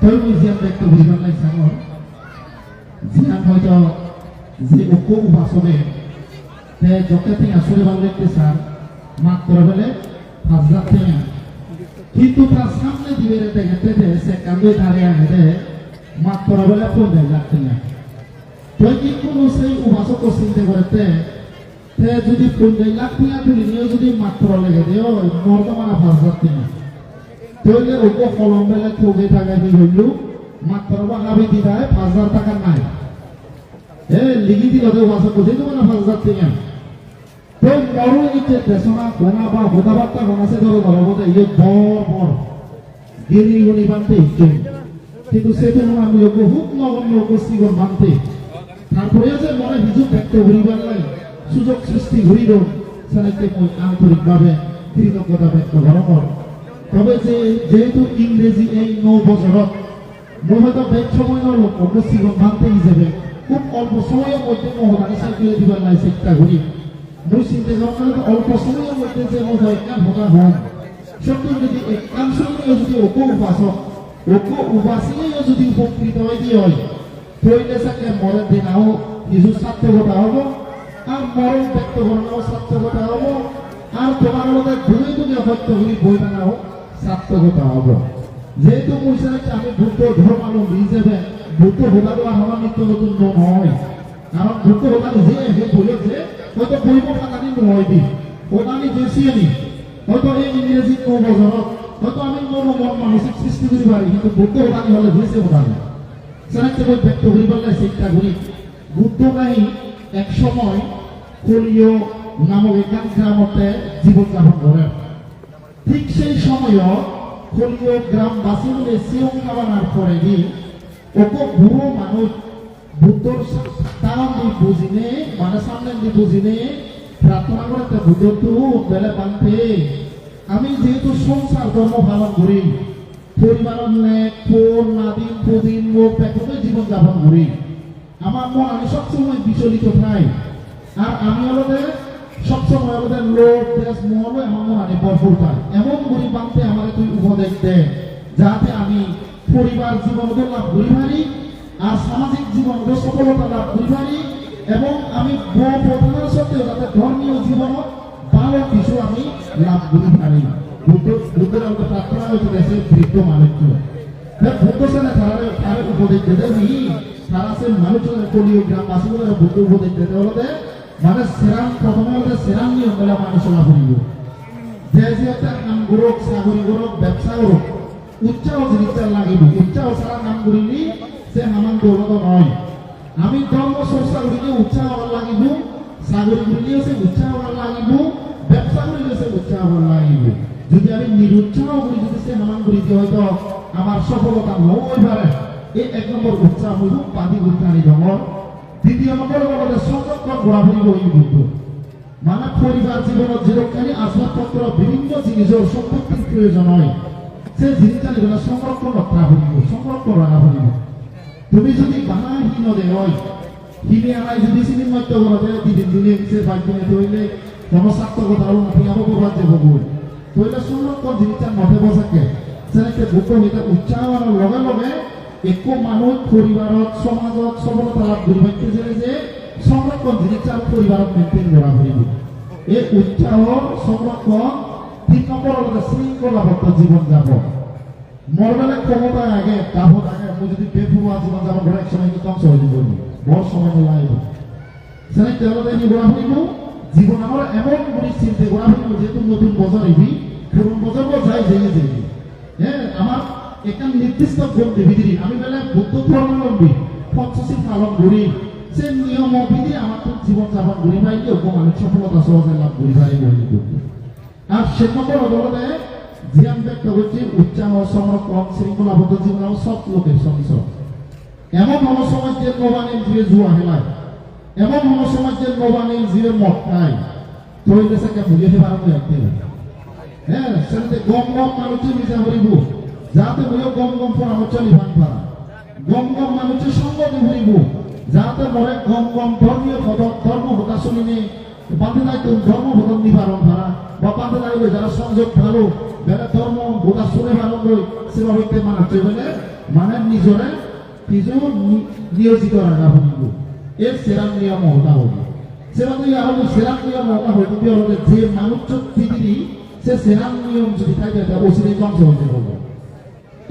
tôi museum দেখতে বুঝবার নাই সামর জিয়ান হয়তো যে ওকো উপাসনে তে যকে থেকে আসলে ভালো দেখতে স্যার মাত্র বলে ৫,০০০ টাকা কিন্তু তার সামনে দিবে দেখতে সে কান্দে দাঁড়িয়ে আনে মাত্র বলে ৫,০০০ টাকা তুই কি কোনো সেই উপাসক চিন্তা করতে তে যদি ৫,০০০ টাকা তুলি নিয়ে যদি মাত্র লেগে দিও মর্দমানা ৫,০০০ টাকা তৈলে ওকে কলম বেলা ঠকে টাকা দিয়ে হইল মাত্র বাঙাবি দিদায় ৫,০০০ টাকা নাই লিখি দিল ওয়াসা কোথায় দেবো না ৫,০০০ টাকা তো মরু এই যে দেশনা গোনা বা কথাবার্তা গোনাছে ধরো বলবো এই বড় গিরি গুনি বানতে কিন্তু সেটা আমি বহুত নগণ্য উপস্থিত বানতে তারপরে যে মনে হিজুক ব্যক্ত করিবার লাগে সুযোগ সৃষ্টি করিল সেনাকে মই আন্তরিকভাবে কৃতজ্ঞতা ব্যক্ত করব তবে যেহেতু ইংরেজি এই ৯ বছরত মই হয়তো বেগ সময় লোক উপস্থিত বানতে হিসেবে খুব অল্প সময়ের মধ্যে মহদানি সাইকেলে দিবার লাই চেষ্টা করি মই চিন্তা করলাম অল্প সময়ের মধ্যে যে মই একখান ভোগা হন সত্য যদি একখান সময় যদি ওকো উপাসক ওকো উপাসিনেও যদি উপকৃত হয় দিয়ে হয় তৈলে সাথে মরের দিনাও কিছু সার্থকতা হব আর মরণ ব্যক্ত করানো সার্থকতা হব আর তোমার মধ্যে ঘুরে তুমি সত্যগুলি বই বানাও সার্থকতা হব যেহেতু পয়সা আমি বুদ্ধ ধর্মাবলম্বী হিসেবে বুদ্ধ হোদালো আমার নিত্য নতুন নয় কারণ বুদ্ধ হোদালো যে হে বলেছে হয়তো বইব খাতানি নহয় দি হোদানি যেছিয়েনি হয়তো এই ইংরেজি ৯ বছরত হয়তো আমি মন মানসিক সৃষ্টি করি পারি কিন্তু বুদ্ধ হোদানি হলে যেছে হোদানি সেনাকে বই ব্যক্ত করিবার চেষ্টা করি বুদ্ধ নাই এক সময় কলিয় নামক এখান গ্রামতে জীবনযাপন করেন ঠিক সেই সময় কলিয় গ্রামবাসী বলে সিয়ং খাবানার পরে ওকে বুড়ো মানুষ বুদ্ধর তাম দি বুঝিনে মানে সামনে দি বুঝিনে প্রার্থনা করতে বুদ্ধ তো বেলে বানতে আমি যেহেতু সংসার ধর্ম পালন করি পরিবারের নেক ফোন নাদিন প্রদিন লোক ব্যাপকে জীবন যাপন করি আমার মন আমি সবসময় বিচলিত থাই আর আমি আমাদের সবসময় আমাদের লোক দেশ মহল আমার মন আমি ভরপুর থাই এমন করি বানতে আমাকে তুই উপদেশ দে যাতে আমি পরিবার জীবন লাভ করি পারি আর সামাজিক জীবন সফলতা লাভ করি পারি এবং আমি বউ প্রধানের সত্ত্বেও যাতে ধর্মীয় জীবন ভালো কিছু আমি লাভ করি পারি বুদ্ধের আমাকে প্রার্থনা হয়েছে দেশের বৃদ্ধ মানুষজন বুদ্ধ সেনে তারা উপদেশ দিতে তারা সে মানুষজনের কলিও গ্রামবাসীগুলো বুদ্ধ উপদেশ দিতে হলে মানে সেরাম প্রথমে হলে সেরাম নিয়ম বলে মানুষ লাভ করিব যে একটা নাম গরক চাকরি গরক ব্যবসা গরক উৎসাহ জিনিসটা লাগিব উৎসাহ ছাড়া নাম করিনি সে হামান দৌলত নয় আমি ধর্ম চর্চা করিলে উৎসাহ হওয়ার লাগিব চাকরি করিলেও সে উৎসাহ হওয়ার লাগিব ব্যবসা করিলেও সে উৎসাহ হওয়ার লাগিব যদি আমি নিরুৎসাহ করি যদি সে হামান করি হয়তো আমার সফলতা নয় পারে এই এক নম্বর উৎসাহ হইব পাতি উৎসাহী জমর দ্বিতীয় নম্বর বলতে সংরক্ষণ করা হইব এই বুদ্ধ মানে পরিবার জীবনত যেরকম আসবাবপত্র বিভিন্ন জিনিসের সম্পত্তির প্রয়োজন হয় সে জিনিসটা নিবে সংরক্ষণ রক্ষা করিব সংরক্ষণ রাখা করিব তুমি যদি বানাহীন হয় হিনে আনাই যদি চিনি মধ্য করতে দিদিন দিনে সে বাইক দিনে তৈলে জনস্বার্থকতা হল নাকি আবার করবার যে বলবো তৈলে সংরক্ষণ জিনিসটা মধ্যে বসাকে সেনেকে বুদ্ধ হইতে উৎসাহ আনার লগে লগে একো মানুষ পরিবারত সমাজত সফলতা লাভ করিব যে সংরক্ষণ জিনিসটা পরিবারত মেনটেন করা করিব এই উৎসাহ সংরক্ষণ 3 নম্বর হল শৃঙ্খলাবদ্ধ জীবন যাপন মরবেলে ক্ষমতা আগে গাভত আগে আমি যদি বেফুয়া জীবন যাপন করে একসময় কিন্তু ধ্বংস হয়ে যাব বড় সময় লাগবে সেনে তেওঁলোকে কি করা হইব জীবন আমার এমন পরিস্থিতি করা হইব যেহেতু নতুন বছর হইবি পুরন বছর যাই যাই যাই হ্যাঁ আমার একটা নির্দিষ্ট গন্ডি ভিতরে আমি বেলা বুদ্ধ ধর্মাবলম্বী পঞ্চশী পালন করি সে নিয়ম বিধি আমার তো জীবন যাপন করি পাইলে মানুষ সফলতা সহজে লাভ করি পারিব আর সে নম্বর বলতে ধ্যান ব্যক্ত করছি উচ্চারণ সংরক্ষণ শৃঙ্খলাবদ্ধ জীবন সব লোকের সংসদ এমন হল সমাজের নবানের জিয়ে জুয়া হেলায় এমন হল সমাজের নবানের জিয়ে মদ খায় তৈলে সে বুঝে পারবো একদিন হ্যাঁ সেটাতে গম গম মানুষের নিজা হরিব যাতে বলে গম গম পরামর্শ নিভান পারা গম গম মানুষের সঙ্গ হরিব যাতে মরে গম গম ধর্মীয় ধর্ম হতা শুনিনে বাঁধে দায়িত্ব ধর্ম ভোটন নিবারণ পারা বা বাঁধে দাঁড়িয়ে যারা সংযোগ ভালো যারা ধর্ম ভোটা শুনে ভালো লই সেবা হইতে মানুষ বলে মানে নিজরে কিছু নিয়োজিত রাখা হইব এর সেরাম নিয়ম হতা হবে সেবা তুই আর সেরাম নিয়ম হতা হইতে হলে যে মানুষ পৃথিবী সে সেরাম নিয়ম যদি থাকে অচিরে ধ্বংস হতে হবে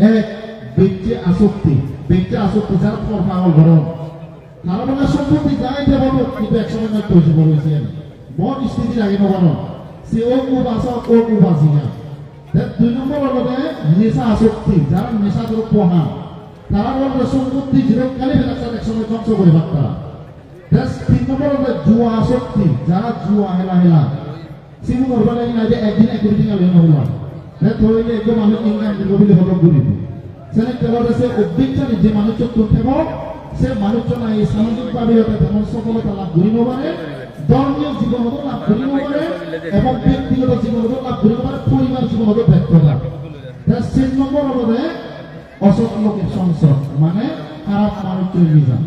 এক ব্যক্তি আসক্তি যারা তোমার পাগল গরম তারা মানে সম্পত্তি যাইতে পারবো কিন্তু একসময় নয় হয়েছে বড় হয়েছে মন স্থিতি লাগে নবানো সে ও খুব আসা ও খুব আসি না 2 নম্বর হলো নেশা আসক্তি যারা নেশা করে পোহা তারা বলবে সম্পত্তি জীবনকালে বেলাচার একসময় ধ্বংস করে ভাগ তারা 3 নম্বর হলো জুয়া আসক্তি যারা জুয়া হেলা সিমু করবে না যে একদিন এক দিন আলো হলো ধরলে একদম আমি ইনকাম দিব বলে হলো করিব সেনে কেবল সে অভিজ্ঞানী যে মানুষ তুলতে সে মানুষজন এই সামাজিকভাবে তেমন সফলতা লাভ করিব পারে ধর্মীয় জীবন লাভ করিব পারে এবং ব্যক্তিগত জীবন লাভ করিব পারে পরিবার জীবন ব্যর্থতা 3 নম্বর হল অসৎ লোকের সংসদ মানে খারাপ মানুষের মিজান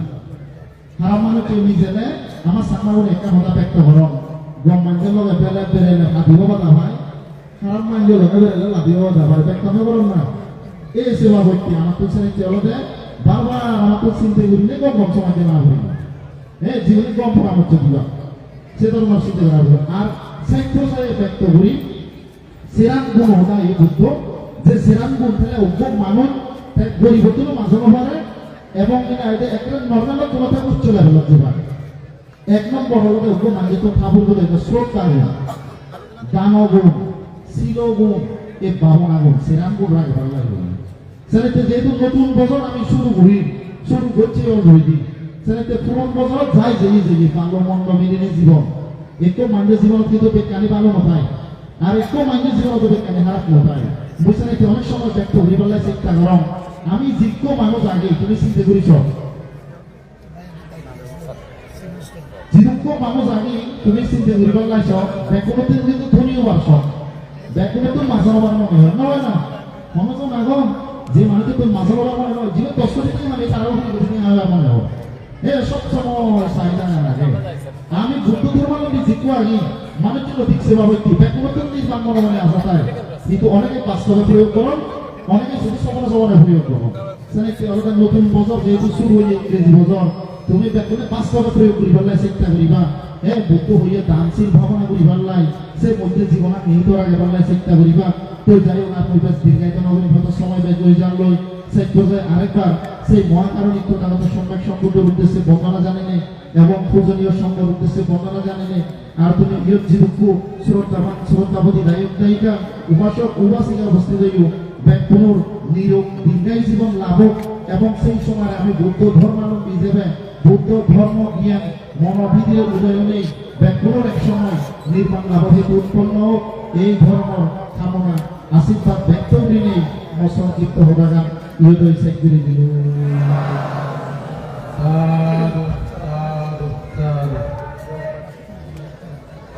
খারাপ মানুষের মিজানে আমার সামনে একটা কথা ব্যক্ত করম গম মানুষের লগে বেলে বেড়ে হাতিব বাধা হয় খারাপ মানুষের লগে বেড়ে লাভিব বাধা হয় ব্যক্ত করম না এই সেবা ব্যক্তি আমার তো ছেলে চলতে বারবার আমার তো চিন্তা করিলে গম সমাজে না হইব হ্যাঁ জীবনে গম পরামর্শ দিবা সে তো তোমার চিন্তা করা হবে আর সাহিত্য ব্যক্ত করি সেরাম গুণ হতা এই বুদ্ধ যে সেরাম গুণ থাকলে অজ্ঞ মানুষ গরিবত্ব মাঝে পারে এবং একটা নর্মাল তোমাকে উচ্চ লেভেলত যাবা 1 নম্বর হলো অজ্ঞ মানুষ তো ঠাকুর বলে স্রোত কারে দান গুণ শিল গুণ এ বামনা গুণ সেরাম গুণ রাখে ভালো লাগবে সেটাতে যেহেতু নতুন বছর আমি শুরু করছি অলরেডি সেটাতে পুরন বছর যাই যেই ভালো মন্দ মিলিয়ে জীবন একটু মানুষের জীবন কিন্তু বেকানি ভালো নথায় আর একটু মানুষের জীবন তো বেকানি খারাপ নথায় বুঝছেন এতে অনেক সময় ব্যক্ত হয়ে বলে চিন্তা করম আমি যোগ্য মানুষ আগে তুমি চিন্তা করিছ যেরকম মানুষ আমি তুমি চিন্তা করিবার লাইছ বেকুনতে কিন্তু ধনীও বাড়ছ বেকুনে তো মাঝে হবার মনে হয় না হয় না মনে তো না গো যে মানুষ তো মাঝে হবার মনে হয় জীবন কষ্ট থেকে মানে তারাও কিন্তু হবার মনে হয় সব সময় চাহিদা না লাগে আমি বুদ্ধ ধর্মাবলম্বী জিকু আগে মানুষের অধিক সেবা হইতে বেকুনতে নিজ মনে মনে আসা তাই কিন্তু অনেকে বাস্তবে প্রয়োগ করুন অনেকে শুধু সমালোচনা প্রয়োগ করুন নতুন বছর যেহেতু শুরু হয়ে ইংরেজি বছর তুমি বেকুনে বাস্তবে প্রয়োগ করিবার লাই চেষ্টা করিবা বুদ্ধ হইয়া দানশীল ভাবনা করিবার লাই সে মধ্যে জীবন নিহিত রাখিবার লাই চেষ্টা করিবা তো যাই হোক আপনার দীর্ঘায়িত নবীন সময় ব্যয় করে জানলই সেই পর্যায়ে আরেকবার সেই মহাকারণিক প্রধানত সম্যক সম্পূর্ণের উদ্দেশ্যে বর্ণনা জানেনি এবং পূজনীয় সংঘের উদ্দেশ্যে বর্ণনা জানেনি আর তুমি জীবকু শ্রদ্ধাবতী দায়ক দায়িকা উপাসক উপাসিকা উপস্থিত হইও পুনর নিরোগ দীর্ঘায়ী জীবন লাভক এবং সেই সময় আমি বৌদ্ধ ধর্মাবলম্বী হিসেবে বৌদ্ধ ধর্ম জ্ঞান মনোবিধির উদয়নে ব্যাকুলের এক সময় নির্মাণ লাভ হেতু উৎপন্ন হোক এই ধর্ম কামনা আশীর্বাদ ব্যক্ত করিলেই সংক্ষিপ্ত হওয়া গান ইহদয় শেখ করে দিল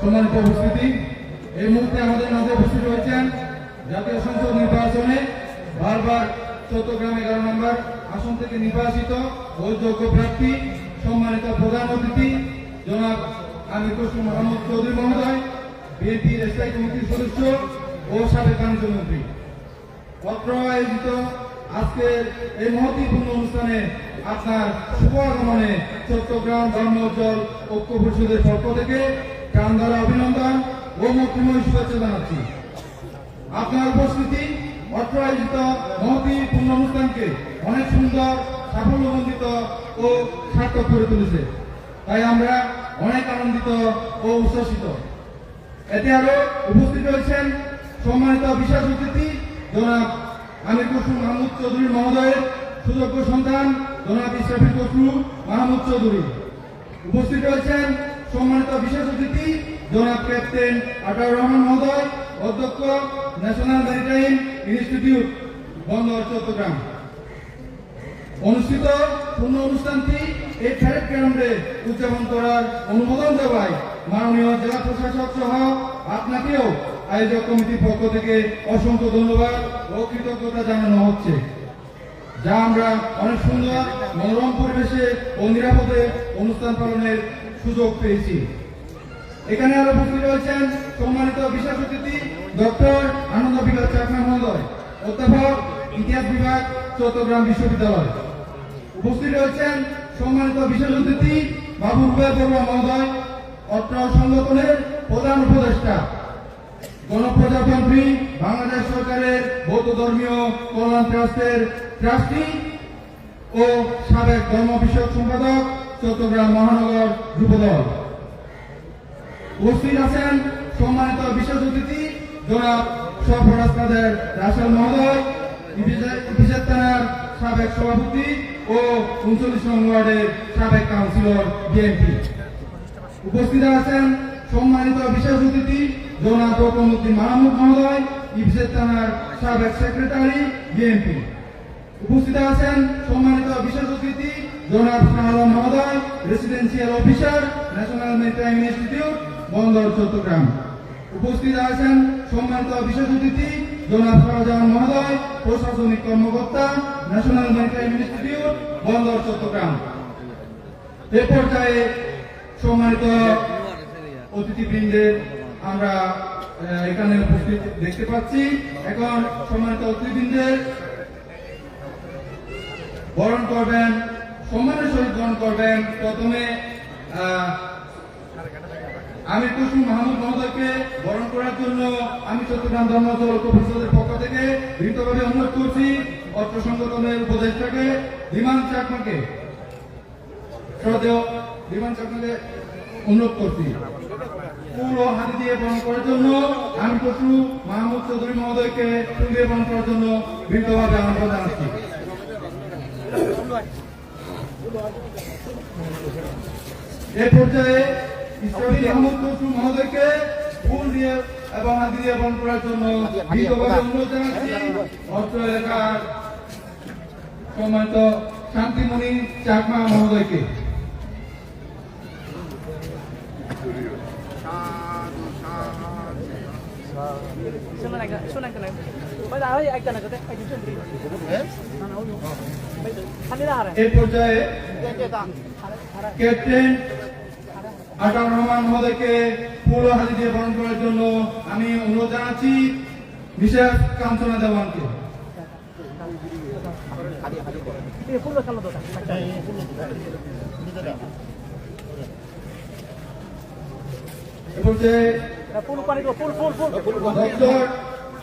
সম্মানিত উপস্থিতি এই মুহূর্তে আমাদের মাঝে উপস্থিত হয়েছেন জাতীয় সংসদ নির্বাচনে বারবার চট্টগ্রাম 11 নম্বর আসন থেকে নির্বাচিত ও যোগ্য প্রার্থী সম্মানিত প্রধান অতিথি জনাব আমির খসরু মোহাম্মদ চৌধুরী মহোদয় বিএনপির স্থায়ী কমিটির সদস্য ও সাবেক বাণিজ্যমন্ত্রী পত্র আয়োজিত আজকের এই মহত্বপূর্ণ অনুষ্ঠানে আপনার শুভ আগমনে চট্টগ্রাম ধর্মোজ্জ্বল ঐক্য পরিষদের পক্ষ থেকে প্রাণধরা অভিনন্দন ও মুক্তিময় শুভেচ্ছা জানাচ্ছি। আপনার উপস্থিতি অত্র আয়োজিত মহত্বপূর্ণ অনুষ্ঠানকে অনেক সুন্দর সাফল্যমণ্ডিত ও সার্থক করে তুলেছে, তাই আমরা অনেক আনন্দিত ও উচ্ছ্বসিত। এতে আরো উপস্থিত রয়েছেন সম্মানিত বিশেষ অতিথি জনাব আমির খসরু মাহমুদ চৌধুরী মহোদয়ের সুযোগ্য সন্তান জনাব ইসরাফিল খসরু মাহমুদ চৌধুরী। উপস্থিত রয়েছেন সম্মানিত বিশেষ অতিথি জনাব ক্যাপ্টেন আতাউর রহমান মহোদয়, অধ্যক্ষ ন্যাশনাল ম্যারিটাইম ইনস্টিটিউট বন্দর চট্টগ্রাম। অনুষ্ঠিত পূর্ণ অনুষ্ঠানটি এই প্যারেড গ্রাউন্ডে উদযাপন করার অনুমোদন দেওয়ায় মাননীয় জেলা প্রশাসক সহ আপনাকেও আয়োজক কমিটির পক্ষ থেকে অসংখ্য ধন্যবাদ ও কৃতজ্ঞতা জানানো হচ্ছে, যা আমরা অনেক সুন্দর মনোরম পরিবেশে ও নিরাপদে অনুষ্ঠান পালনের সুযোগ পেয়েছি। এখানে আরো উপস্থিত রয়েছেন সম্মানিত বিশেষ অতিথি ডক্টর আনন্দ বিকাশ চাকমা মহোদয়, অধ্যাপক ইতিহাস বিভাগ চট্টগ্রাম বিশ্ববিদ্যালয়। উপস্থিত রয়েছেন সম্মানিত বিশেষ অতিথি বাবু রুবেল বড়ুয়া মহোদয়, অত্র সংগঠনের প্রধান উপদেষ্টা, গণপ্রজাতন্ত্রী বাংলাদেশ সরকারের বৌদ্ধ ধর্মীয় কল্যাণ ট্রাস্টের ট্রাস্টি ও সাবেক ধর্ম বিষয়ক সম্পাদক চট্টগ্রাম মহানগর যুবদল। উপস্থিত আছেন সম্মানিত বিশেষ অতিথি জনাব সরফরাজ কাদের রাসেল মহোদয়, ইপিজেড থানার সাবেক সভাপতি ও 39 নং ওয়ার্ডের সাবেক কাউন্সিলর বিএনপি। উপস্থিত আছেন সম্মানিত বিশেষ অতিথি জনাব রকমউদ্দিন মাহমুদ মহোদয়, ইপিজেড থানার সাবেক সেক্রেটারি বিএনপি। উপস্থিত আছেন সম্মানিত বিশেষ অতিথি জনাব শাহআলম মহোদয়, residential officer national maritime institute বন্দর চট্টগ্রাম। উপস্থিত আছেন সম্মানিত বিশেষ অতিথি জনাব শাহজাহান মহোদয়, প্রশাসনিক কর্মকর্তা ন্যাশনাল ম্যারিটাইম ইনস্টিটিউট বন্দর চট্টগ্রাম। এ পর্যায়ে সম্মানিত অতিথিবৃন্দের আমরা এখানে উপস্থিত দেখতে পাচ্ছি। এখন সম্মানিত অতিথিবৃন্দের বরণ করবেন, সম্মানের সহিত বরণ করবেন প্রথমে আমির খসরু মাহমুদ মহোদয়কে বরণ করার জন্য আমি চট্টগ্রাম ধর্মোজ্জ্বল ঐক্য পরিষদের পক্ষ থেকে বিনীতভাবে অনুরোধ করছি অত্র সংগঠনের উপদেষ্টাকে বিমান চাকমাকে অনুরোধ করছি পুরো হাতি দিয়ে বরণ করার জন্য আমির খসরু মাহমুদ চৌধুরী মহোদয়কে ফুল দিয়ে বরণ করার জন্য বিনীতভাবে আমন্ত্রণ জানাচ্ছি। এই পর্যায়ে ইসরাফিল মাহমুদ খসরু মহোদয়কে ফুল দিয়ে এবং হাতি দিয়ে বরণ করার জন্য বিনীতভাবে অনুরোধ জানাচ্ছি অত্র এলাকার সম্মানিত শান্তিমণি চাকমা মহোদয়কে। এই পর্যায়ে ক্যাপ্টেন আতাউর রহমান মহোদয়কে ফুল ও হাতি দিয়ে বরণ করার জন্য আমি অনুরোধ জানাচ্ছি মিসেস কাঞ্চনা দেওয়ানকে। এ পর্যায়ে ডক্টর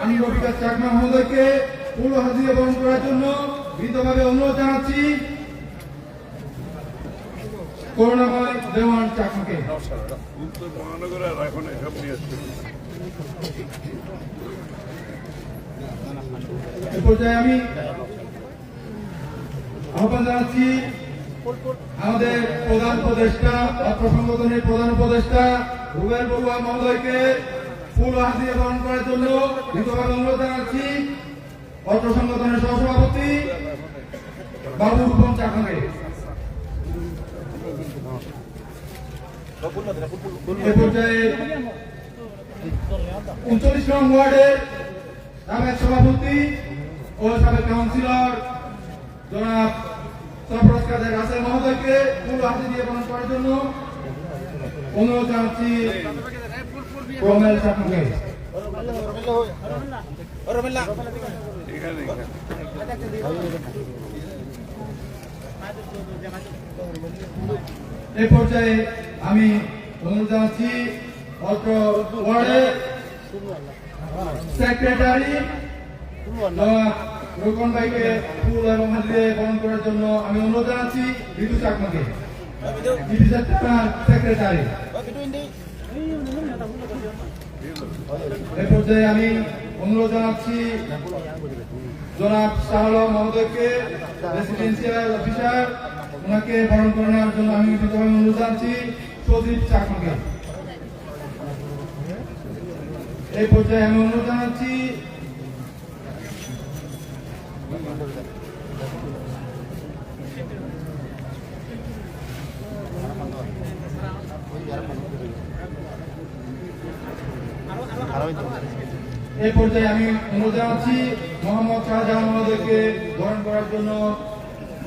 আনিল বিকাশ চাকমা মহোদয়কে ফুল ও হাতি দিয়ে বরণ করার জন্য বিনীতভাবে অনুরোধ জানাচ্ছি করুণাময় দেওয়ান চাকমাকে। উত্তর মহানগরের এখন এসব নিয়ে আসছে। এ পর্যায়ে আমি আহ্বান জানাচ্ছি আমাদের প্রধান উপদেষ্টা অর্থ সংগঠনের প্রধান উপদেষ্টা রুবেল বড়ুয়া মহোদয়কে ফুল হাত দিয়ে বরণ করার জন্য বিনীতভাবে অনুরোধ জানাচ্ছি অর্থ সংগঠনের সহসভাপতি বাবু রূপম চাকমাকে। এ পর্যায়ে 39 নং ওয়ার্ডের সাবেক সভাপতি ও সাবেক কাউন্সিলর জনাব সরফরাজ কাদের রাসেল মহোদয়কে ফুল হাতে দিয়ে বরণ করার জন্য অনুরোধ জানাচ্ছি রমেল চাকমাকে। এই পর্যায়ে আমি অনুরোধ জানাচ্ছি অত্র ওয়ার্ডের সেক্রেটারি রোকন ভাইকে ফুল এবং হাত দিয়ে বরণ করার জন্য আমি অনুরোধ জানাচ্ছি বিদু চাকমাকে, বিদু চাকমার সেক্রেটারি। এই পর্যায়ে আমি অনুরোধ জানাচ্ছি জনাব শাহল মহোদয়কে রেসিডেন্সিয়াল অফিসার ওনাকে বরণ করে নেওয়ার জন্য আমি অনুরোধ জানাচ্ছি সজীব চাকমাকে। এই পর্যায়ে আমি অনুরোধ জানাচ্ছি মোহাম্মদ শাহজাহান মহোদয়কে বরণ করার জন্য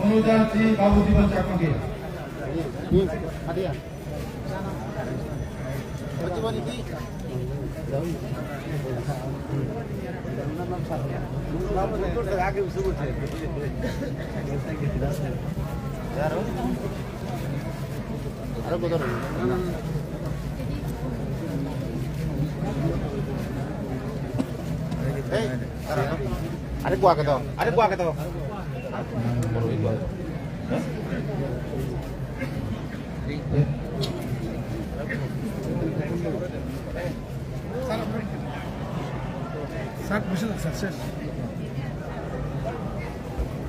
অনুরোধ জানাচ্ছি বাবু জীবন চাকমাকে। আরে কুয়াকে দাও, আরে কুয়াকে দাও।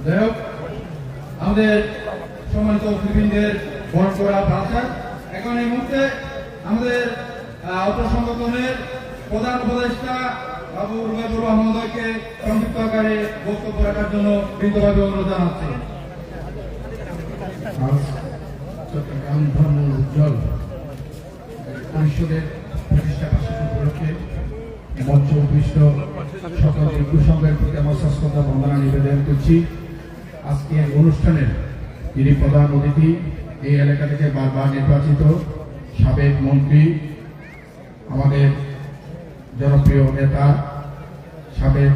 যাই হোক, আমাদের সম্মানিত অতিথিবৃন্দের বরণ করা ভাষা এখন এই মুহূর্তে আমাদের অর্থ সংগঠনের প্রধান উপদেষ্টা বাবু রুবেল বড়ুয়া মহোদয়কে সংযুক্ত আকারে বক্তব্য রাখার জন্য বিনীতভাবে অনুরোধ জানাচ্ছি। চট্টগ্রাম ধর্ম উজ্জ্বল পরিষদের প্রতিষ্ঠা বার্ষিকী উপলক্ষে মঞ্চ উপবিষ্ট সকল হিন্দু সংঘের প্রতি আমার শ্রদ্ধা বন্দনা নিবেদন করছি। আজকে অনুষ্ঠানের যিনি প্রধান অতিথি, এই এলাকা থেকে বারবার নির্বাচিত সাবেক মন্ত্রী, আমাদের জনপ্রিয় নেতা, সাবেক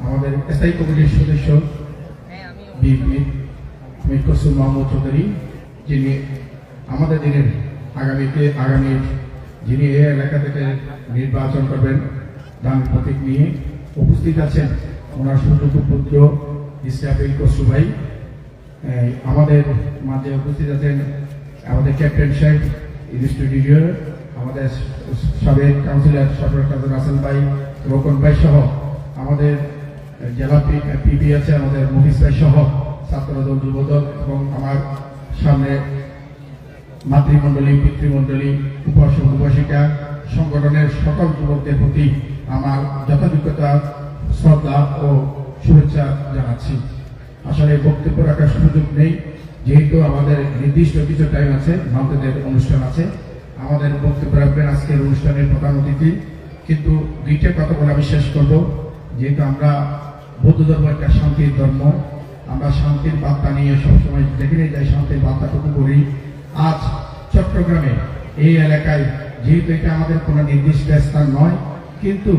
আমাদের স্থায়ী কমিটির সদস্য বিএনপি মীর কসুম মাহমুদ চৌধুরী, যিনি আমাদের দিনের আগামী যিনি এই এলাকা থেকে নির্বাচন করবেন দান প্রতীক নিয়ে উপস্থিত আছেন ওনার সুযোগ্য পুত্র ইসরাফিল কসু ভাই। আমাদের মাঝে উপস্থিত আছেন আমাদের ক্যাপ্টেন সাহেব ইনস্টিটিউট, আমাদের সাবেক কাউন্সিলর সরফরাজ কাদের রাসেল ভাই, রোকন ভাই সহ আমাদের জেলা পিপি আছে আমাদের মুফিস ভাই সহ ছাত্রদল, যুবদল এবং আমার সামনে মাতৃমণ্ডলী, পিতৃমণ্ডলী, উপাসক উপাসিকা সংগঠনের সকল যুবকদের প্রতি আমার যথাযোগ্যতা শ্রদ্ধা ও শুভেচ্ছা জানাচ্ছি। আসলে বক্তব্য রাখার সুযোগ নেই, যেহেতু আমাদের নির্দিষ্ট কিছু টাইম আছে, মাউন্টেনের অনুষ্ঠান আছে। আমাদের বক্তব্য রাখবেন আজকের অনুষ্ঠানের প্রধান অতিথি। কিন্তু দুইটা কথা বলে আমি শেষ করব। যেহেতু আমরা বৌদ্ধ ধর্ম একটা শান্তির ধর্ম, আমরা শান্তির বার্তা নিয়ে সবসময় যেখানে যাই শান্তির বার্তাটুকু করি। আজ চট্টগ্রামে এই এলাকায় যেহেতু এটা আমাদের কোনো নির্দিষ্ট স্থান নয়, কিন্তু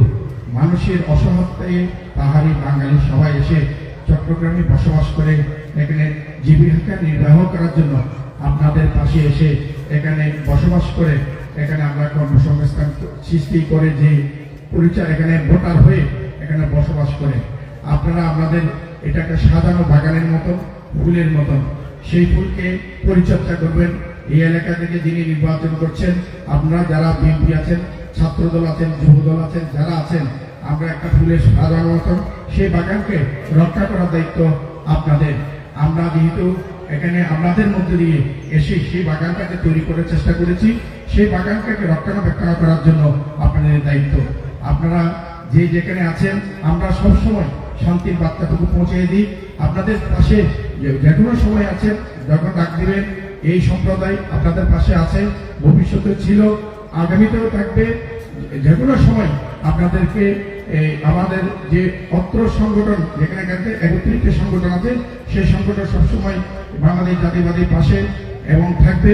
মানুষের অসহায়তায় পাহাড়ি বাঙালি সবাই এসে চট্টগ্রামে বসবাস করে এখানে জীবিকা নির্বাহ করার জন্য আপনাদের পাশে এসে এখানে বসবাস করে এখানে আমরা কর্মসংস্থান সৃষ্টি করে যে পরিচয় এখানে ভোটার হয়ে এখানে বসবাস করে আপনারা আপনাদের এটাকে সাজানো বাগানের মতন ফুলের মতন সেই ফুলকে পরিচর্যা করবেন। এই এলাকা থেকে যিনি নির্বাচন করছেন, আপনারা যারা বিএনপি আছেন, ছাত্রদল আছেন, যুবদল আছেন, যারা আছেন, আমরা একটা ফুলের সাজানো মতন সেই বাগানকে রক্ষা করার দায়িত্ব আপনাদের। আমরা যেহেতু এখানে আপনাদের মধ্যে দিয়ে এসে সেই বাগানটাকে তৈরি করার চেষ্টা করেছি, সেই বাগানটাকে রক্ষণাবেক্ষণ করার জন্য আপনাদের দায়িত্ব। আপনারা যে যেখানে আছেন, আমরা সবসময় শান্তির বার্তাটুকু পৌঁছে দিই আপনাদের পাশে। যে কোনো সময় আছেন, যখন ডাক দিবেন এই সম্প্রদায় আপনাদের পাশে আছে, ভবিষ্যতে ছিল, আগামীতেও থাকবে। যে কোনো সময় আপনাদেরকে আমাদের যে অত্র সংগঠন যেখানে 31টি সংগঠন আছে, সেই সংগঠন সবসময় বাংলাদেশ জাতীয়বাদীর পাশে এবং থাকবে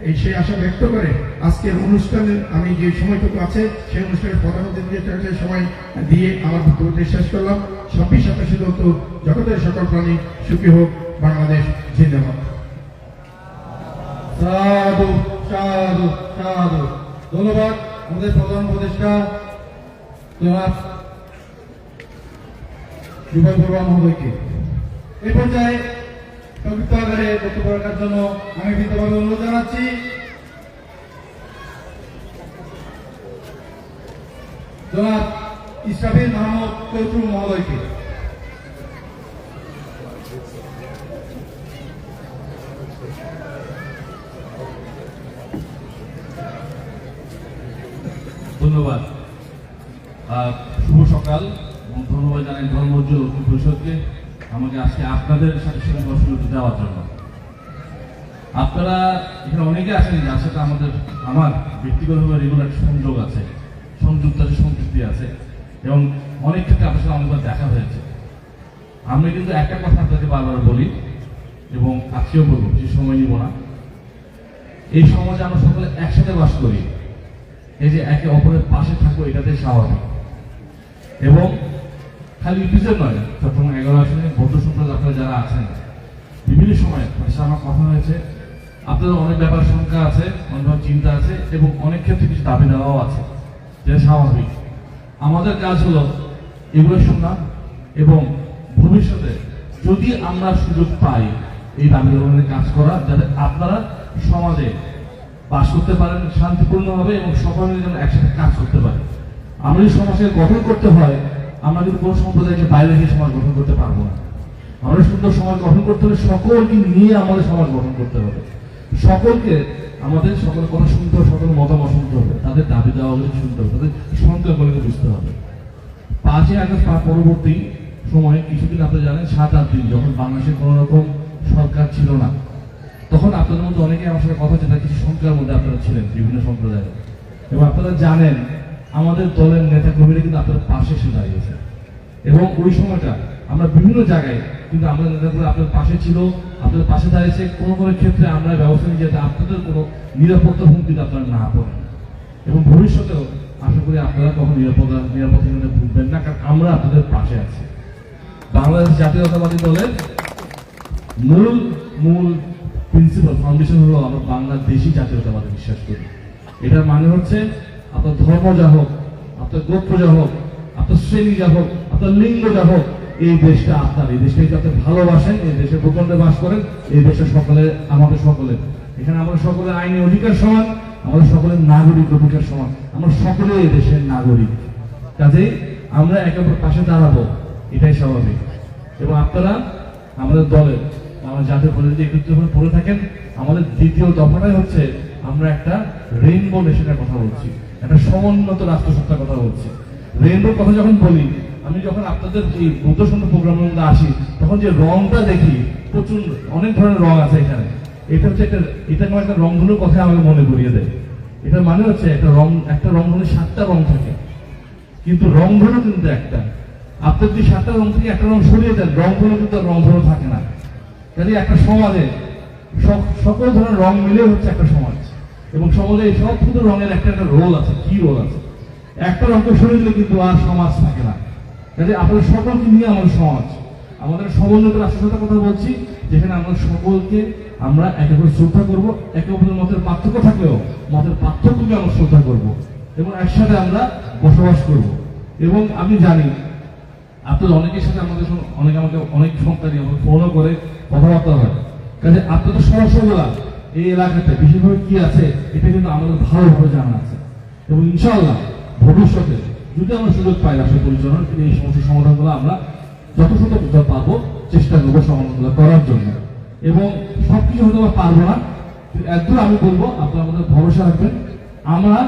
এই সেই আশা ব্যক্ত করে আজকের অনুষ্ঠানে আমি যে সময়টুকু আছে সেই অনুষ্ঠানের প্রধান অতিথি সময় দিয়ে আমার বক্তব্য শেষ করলাম। 26-27 জগতের সকল প্রাণী সুখী হোক, বাংলাদেশ জিন্দাবাদ। সাধু সাধু সাধু। ধন্যবাদ আমাদের প্রধান উপদেষ্টা জনাব বিজয় বড়ুয়া মহোদয়কে। এই পর্যায়ে সংযুক্ত আকারে বক্তব্য রাখার জন্য আমি বিনীতভাবে অনুরোধ জানাচ্ছি জনাব ইসরাফিল মাহমুদ চৌধুরী মহোদয়কে। ধন্যবাদ। শুভ সকাল এবং ধন্যবাদ জানাই ধর্মজ্ঞ ঐক্য পরিষদকে আমাকে আজকে আপনাদের সাথে সাথে সুযোগ দেওয়ার জন্য। আপনারা এখানে অনেকে আছেন যার সাথে আমার ব্যক্তিগতভাবে রেগুলার সংযোগ আছে, সংযুক্ত আছে, সম্পৃক্তি আছে এবং অনেক ক্ষেত্রে আপনার সাথে অনেকবার দেখা হয়েছে। আমি কিন্তু একটা কথা আপনাকে বারবার বলি এবং আজকেও বলবো, যে সময় নিব না। এই সমাজে আমরা সকলে একসাথে বাস করি, এই যে একে অপরের পাশে থাকবো এটাতে স্বাভাবিক। এবং খালি ইপিজেড নয়, চট্টগ্রাম 11 আসনে বৌদ্ধ সম্প্রদায় আপনারা যারা আছেন বিভিন্ন সময় আমার কথা হয়েছে, আপনাদের অনেক ব্যাপার সংখ্যা আছে, অনেক চিন্তা আছে এবং অনেক ক্ষেত্রে কিছু দাবি দেওয়াও আছে, যেটা স্বাভাবিক। আমাদের কাজ হলো এগুলো শোনা এবং ভবিষ্যতে যদি আমরা সুযোগ পাই এই দাবি দেওয়ার কাজ করা, যাতে আপনারা সমাজে বাস করতে পারেন শান্তিপূর্ণভাবে এবং সকলে যেন একসাথে কাজ করতে পারে। আমরা যদি সমাজকে গঠন করতে হয়, আমরা কিন্তু কোনো সম্প্রদায়কে বাইরে গিয়ে সমাজ গঠন করতে পারবো না। আমরা সুন্দর সমাজ গঠন করতে হলে সকলকে নিয়ে আমাদের সমাজ গঠন করতে হবে। সকলকে আমাদের সকল কথা শুনতে হবে, সকল মতামত শুনতে হবে, তাদের দাবি দেওয়াগুলো শুনতে হবে, তাদের সংখ্যাগুলোকে বুঝতে হবে। 5ই আগস্ট পরবর্তী সময়ে কিছুদিন আপনারা জানেন 7-8 দিন যখন বাংলাদেশে কোনো রকম সরকার ছিল না, তখন আপনাদের মধ্যে অনেকে আমার সাথে কথা যেটা কিছু সংখ্যার মধ্যে আপনারা ছিলেন বিভিন্ন সম্প্রদায়ের, এবং আপনারা জানেন আমাদের দলের নেতা কর্মীরা কিন্তু আপনাদের পাশে এসে দাঁড়িয়েছে। এবং ওই সময়টা আমরা বিভিন্ন জায়গায় কিন্তু আমাদের নেতাগুলো আপনাদের পাশে ছিল, আপনাদের পাশে দাঁড়িয়েছে। কোনো কোনো ক্ষেত্রে আমরা ব্যবস্থা নিয়ে যাতে আপনাদের কোনো নিরাপত্তা হুমকিতে আপনারা না পড়েন এবং ভবিষ্যতেও আশা করি আপনারা কখনো নিরাপত্তা ভুগবেন না, কারণ আমরা আপনাদের পাশে আছি। বাংলাদেশ জাতীয়তাবাদী দলের মূল প্রিন্সিপাল ফাউন্ডেশন হলো আমরা বাংলাদেশি জাতীয়তাবাদে বিশ্বাস করি। এটার মানে হচ্ছে আপনার ধর্ম যা হোক, আপনার গোত্র যা হোক, আপনার শ্রেণী যা হোক, আপনার লিঙ্গ যা হোক, এই দেশটা আপনার, এই দেশটাকে আপনি ভালোবাসেন, এই দেশের ভূখণ্ডে বাস করেন, এই দেশের সকলে আমাদের সকলের। এখানে আমাদের সকলের আইনি অধিকার সমান, আমাদের সকলের নাগরিক অধিকার সমান, আমরা সকলে এই দেশের নাগরিক। কাজেই আমরা একে অপর পাশে দাঁড়াবো, এটাই স্বাভাবিক। এবং আপনারা আমাদের দলের আমার জাতীয় পরিস্থিতি একত্রিত হয়ে পড়ে থাকেন। আমাদের দ্বিতীয় দফাটাই হচ্ছে আমরা একটা রেইনবো নেশনের কথা বলছি, একটা সমুন্নত রাষ্ট্রসত্তার কথা বলছি। রেইনবোর কথা যখন বলি, আমি যখন আপনাদের এই বৌদ্ধ সন্ধ্যা প্রোগ্রামের মধ্যে আসি, তখন যে রংটা দেখি, প্রচুর অনেক ধরনের রং আছে এখানে। এটা হচ্ছে একটা রংধনুর কথা আমাকে মনে করিয়ে দেয়। এটার মানে হচ্ছে একটা রংধনুর 7টা রং থাকে, কিন্তু রংধনু কিন্তু একটা। আপনার যদি 7টা রং থেকে একটা রং সরিয়ে দেন, রংধনু কিন্তু রংধনু থাকে না। কাজে একটা সমাজে সকল ধরনের রং মিলে হচ্ছে একটা সমাজ, এবং সমাজে এই সব শুধু রঙের একটা রোল আছে। কি রোল আছে? একটা রঙকে সরিয়ে দিলে কিন্তু আর সমাজ থাকে না। কাজে আপনাদের সকলকে নিয়ে আমাদের সমাজ, আমাদের সমন্বিত রাষ্ট্রের সাথে কথা বলছি, যেখানে আমরা সকলকে আমরা একে অপরের শ্রদ্ধা করব, একে অপরের মতের পার্থক্য থাকলেও মতের পার্থক্যকে আমরা শ্রদ্ধা করব, এবং একসাথে আমরা বসবাস করব। এবং আমি জানি আপনাদের অনেকের সাথে আমাদের আমাকে অনেক সন্তানই আমাকে ফোনও করে কথাবার্তা হয়। কাজে আপনাদের সমস্যাগুলা এই এলাকাতে বিশেষভাবে কি আছে এটা কিন্তু আমাদের ভালোভাবে জানা আছে, এবং ইনশাআল্লাহ ভবিষ্যতে যদি আমরা সুযোগ পাই রাষ্ট্র পরিচালনার, এই সমস্যার সমাধানগুলো আমরা যত পারবো চেষ্টা করবো সমাধানগুলো করার জন্য। এবং সবকিছু হয়তো পারবো না, একদম আমি বলবো আপনারা আমাদের ভরসা রাখবেন। আমরা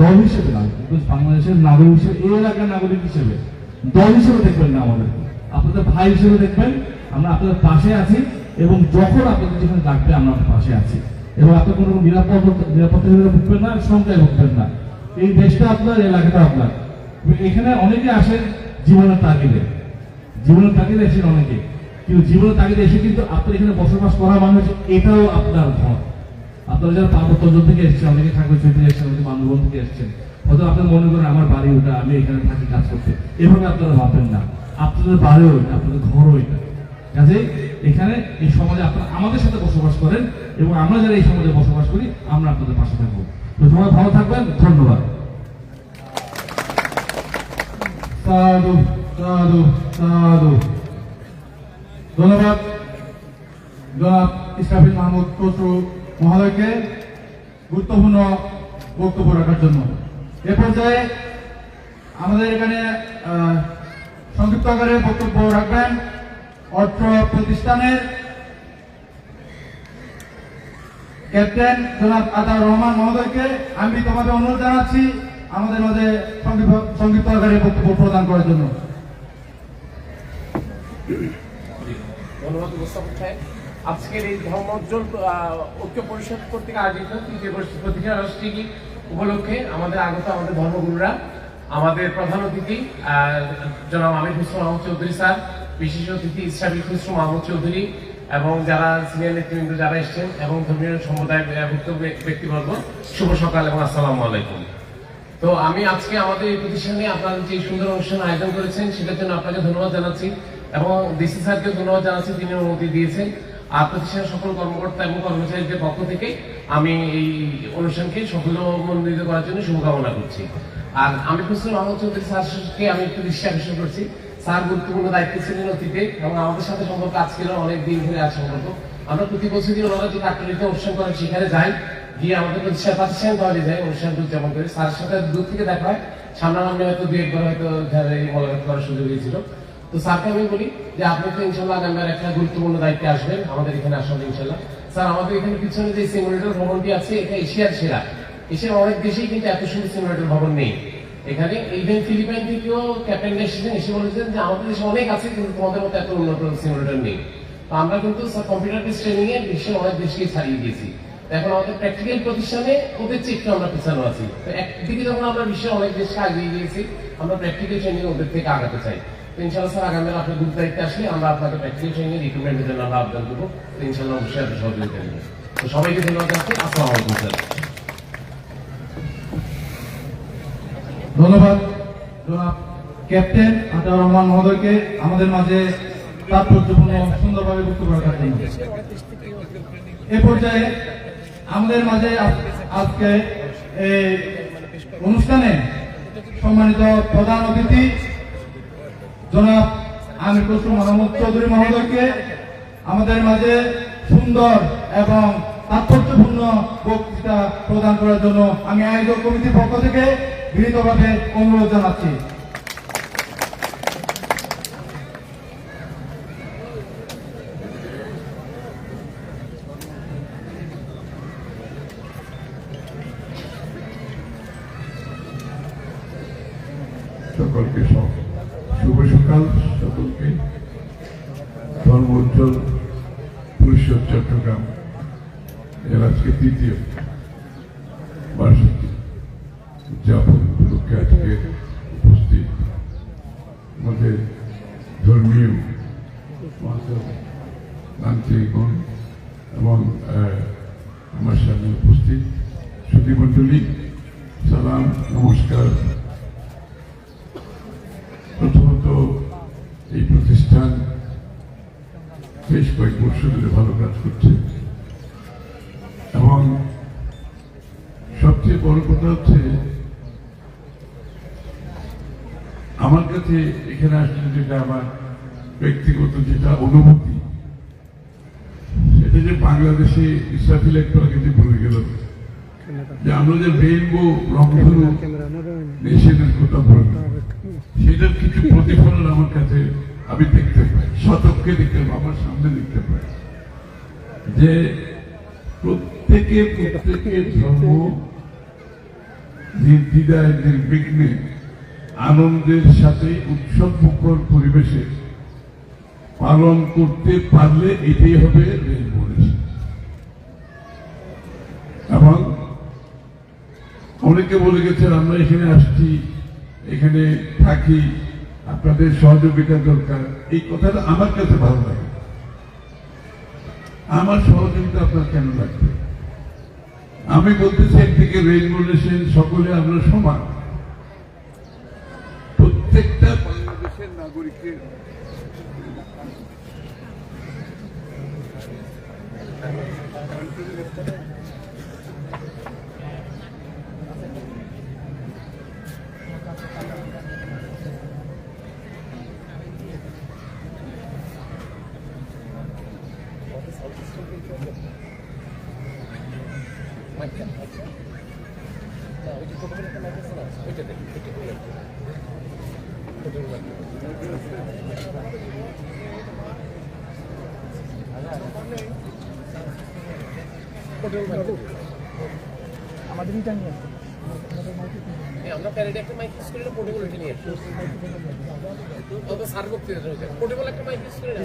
দল হিসেবে না, বাংলাদেশের নাগরিক হিসেবে, এই এলাকার নাগরিক হিসেবে দল হিসেবে দেখবেন না, আমাদেরকে আপনাদের ভাই হিসেবে দেখবেন। আমরা আপনাদের পাশে আছি, এবং যখন আপনাদের যেখানে ডাকবে আমরা পাশে আছি, এবং আপনার কোনো নিরাপত্তা ভুগবেন না, সংখ্যায় ভুগবেন না। এই দেশটা আপনার, এলাকাটা আপনার। এখানে অনেকে আসেন জীবনের তাগিদে এসেছেন অনেকে, কিন্তু জীবনের তাগিদে এসে কিন্তু আপনার এখানে বসবাস করা মানুষ, এটাও আপনার ঘর। আপনারা যারা পার্বত্য অঞ্চল থেকে এসেছেন, অনেকে ঠাকুরচুরি থেকে এসেছেন, অনেকে বান্ধবন থেকে এসেছেন, হয়তো আপনার মনে করেন আমার বাড়ি ওটা, আমি এখানে থাকি কাজ করতে, এভাবে আপনারা ভাববেন না। আপনাদের বাড়িও ওইটা, আপনাদের ঘরও ওইটা। কাজে এখানে এই সমাজে আপনারা আমাদের সাথে বসবাস করেন, এবং আমরা যারা এই সমাজে বসবাস করি আমরা আপনাদের পাশে থাকবো। তো সবাই ভালো থাকবেন, ধন্যবাদ। সাধু সাধু সাধু। ধন্যবাদ জনাব ইসরাফিল মাহমুদ খসরু মহোদয়কে গুরুত্বপূর্ণ বক্তব্য রাখার জন্য। এ পর্যায়ে আমাদের এখানে সংক্ষিপ্ত আকারে বক্তব্য রাখবেন অর্থ প্রতিষ্ঠানের ক্যাপ্টেন জনাব আতাউর রহমান মহোদয়কে। আমি তোমাদের অনুরোধ জানাচ্ছি আমাদের মাঝে সংক্ষিপ্ত আকারে বক্তব্য প্রদান করার জন্য। ধন্যবাদ উপস্থাপক সাহেব। আজকের এই ধর্মোজ্জ্বল ঐক্য পরিষদ কর্তৃক আয়োজিত তৃতীয় প্রতিষ্ঠা বার্ষিকী উপলক্ষে আমাদের আগত আমাদের ধর্মগুরুরা, আমাদের প্রধান অতিথি জনাব আমির খসরু মাহমুদ চৌধুরী স্যার, বিশেষ অতিথি ইসরাফিল খসরু মাহমুদ চৌধুরী, এবং যারা সিনিয়র নেতৃবৃন্দ যারা এসছেন, এবং ধর্মীয় সমুদায়ভুক্ত ব্যক্তিবর্গ, শুভ সকাল এবং আসসালামু আলাইকুম। তো আমি আজকে আমাদের এই প্রতিষ্ঠানে আপনারা যে সুন্দর অনুষ্ঠান আয়োজন করেছেন সেটার জন্য আপনাকে ধন্যবাদ জানাচ্ছি, এবং ডিসি স্যারকে ধন্যবাদ জানাচ্ছি, তিনি অনুমতি দিয়েছেন। আর প্রতিষ্ঠানের সকল কর্মকর্তা এবং কর্মচারীদের পক্ষ থেকে আমি এই অনুষ্ঠানকে সফলমণ্ডিত করার জন্য শুভকামনা করছি। আর আমি খসরু মাহমুদ চৌধুরী স্যারকে আমি একটু দৃষ্টি আকর্ষণ করছি। স্যার গুরুত্বপূর্ণ দায়িত্ব ছিলেন অতীতে, এবং আমাদের সাথে সম্পর্ক আজকের অনেক দিন ধরে আছে সম্পর্ক। আমরা প্রতি বছরই ওনারা যে কাটলিতে অনুষ্ঠান করেন সেখানে যাই, গিয়ে আমাদের প্রতিষ্ঠান পাওয়া যায়, অনুষ্ঠান উদযাপন করে স্যারের সাথে দূর থেকে দেখা হয়, সামনাসামনি হয়তো দু একবার হয়তো মোলাকাত করার সুযোগ হয়েছিল। তো স্যারকে আমি বলি যে আপনি তো ইনশাল্লাহ আগামী একটা গুরুত্বপূর্ণ দায়িত্বে আসবেন আমাদের এখানে আসলে ইনশাল্লাহ। স্যার আমাদের এখানে পিছনে যে সিমুলেটর ভবনটি আছে এটা এশিয়ার সেরা, এশিয়ার অনেক দেশেই কিন্তু এত সুন্দর সিমুলেটর ভবন নেই। এখানে ইভেন ফিলিপাইন থেকেও ক্যাপ্টেন এসেছেন, এসে বলেছেন যে আমাদের দেশে অনেক আছে কিন্তু তোমাদের মতো এত উন্নত সিমুলেটর নেই। তো আমরা কিন্তু কম্পিউটার বেস ট্রেনিং এ বিশ্বের অনেক দেশকে ছাড়িয়ে দিয়েছি। এখন আমাদের প্র্যাকটিক্যাল প্রতিষ্ঠানে ওদের চেয়ে একটু আমরা পিছানো আছি। তো একদিকে যখন আমরা বিশ্বের অনেক দেশকে আগিয়ে গিয়েছি, আমরা প্র্যাকটিক্যাল ট্রেনিং ওদের থেকে আগাতে চাই। তো ইনশাআল্লাহ স্যার আগামী আপনার গুরুত্ব দায়িত্বে আসলে আমরা আপনাকে প্র্যাকটিক্যাল ট্রেনিং এর রিক্রুটমেন্টের জন্য আমরা আবেদন করবো। তো ইনশাআল্লাহ অবশ্যই আপনি সহযোগিতা করবেন। তো সবাইকে ধন্যবাদ জানাচ্ছি। আসসালামু আলাইকুম স্যার। ধন্যবাদ জনাব ক্যাপ্টেন আতাউর রহমান মহোদয়কে আমাদের মাঝে তাৎপর্যপূর্ণ সুন্দরভাবে বক্তব্য রাখার জন্য। এ পর্যায়ে আমাদের মাঝে আজকে এই অনুষ্ঠানে সম্মানিত প্রধান অতিথি জনাব আমির খসরু মাহমুদ চৌধুরী মহোদয়কে আমাদের মাঝে সুন্দর এবং তাৎপর্যপূর্ণ বক্তৃতা প্রদান করার জন্য আমি আয়োজক কমিটির পক্ষ থেকে বিনীতভাবে অনুরোধ জানাচ্ছি। সকলকে শুভ সকাল। সকলকে ধর্মোজ্জ্বল পরিষদ চট্টগ্রাম এর আজকে তৃতীয় বার্ষিক উদযাপন উপলক্ষে আজকে উপস্থিত আমাদের ধর্মীয় তান্ত্রিকগণ এবং আমার সামনে উপস্থিত সুধীমণ্ডলী, সালাম, নমস্কার। প্রথমত এই প্রতিষ্ঠান বেশ কয়েক বছর ধরে ভালো কাজ করছে এবং সবচেয়ে বড় কথা হচ্ছে আমার কাছে এখানে আসলে যেটা আমার ব্যক্তিগত যেটা অনুভূতি, সেটা যে বাংলাদেশে ইসরাফিল একটু আগে যে বলে গেল যে আমরা যে রেইনবো রংধনু নেশনের কথা বললাম, সেটার কিছু প্রতিফলন আমার কাছে আমি দেখতে পাই, শতককে দেখতে পাই, আমার সামনে দেখতে পাই যে প্রত্যেকের ধর্ম নির্দ্বিধায় নির্বিঘ্নে আনন্দের সাথে উৎসব মুখর পরিবেশে পালন করতে পারলে এটাই হবে রেইনবো নেশন। এবং অনেকে বলে গেছেন আমরা এখানে আসছি, এখানে থাকি, আপনাদের সহযোগিতা দরকার। এই কথাটা আমার কাছে ভালো লাগে। আমার সহযোগিতা আপনার কেন লাগবে? আমি বলতেছি একদিকে রেইনবো নেশন, সকলে আমরা সমান, প্রত্যেকটা বাংলাদেশের নাগরিকের আমরা প্যারেডে একটা মাইক ইউজ করি না, পোর্টেবল এটা নিয়ে সার করতে পোর্টেবল একটা মাইক ইউজ করি না।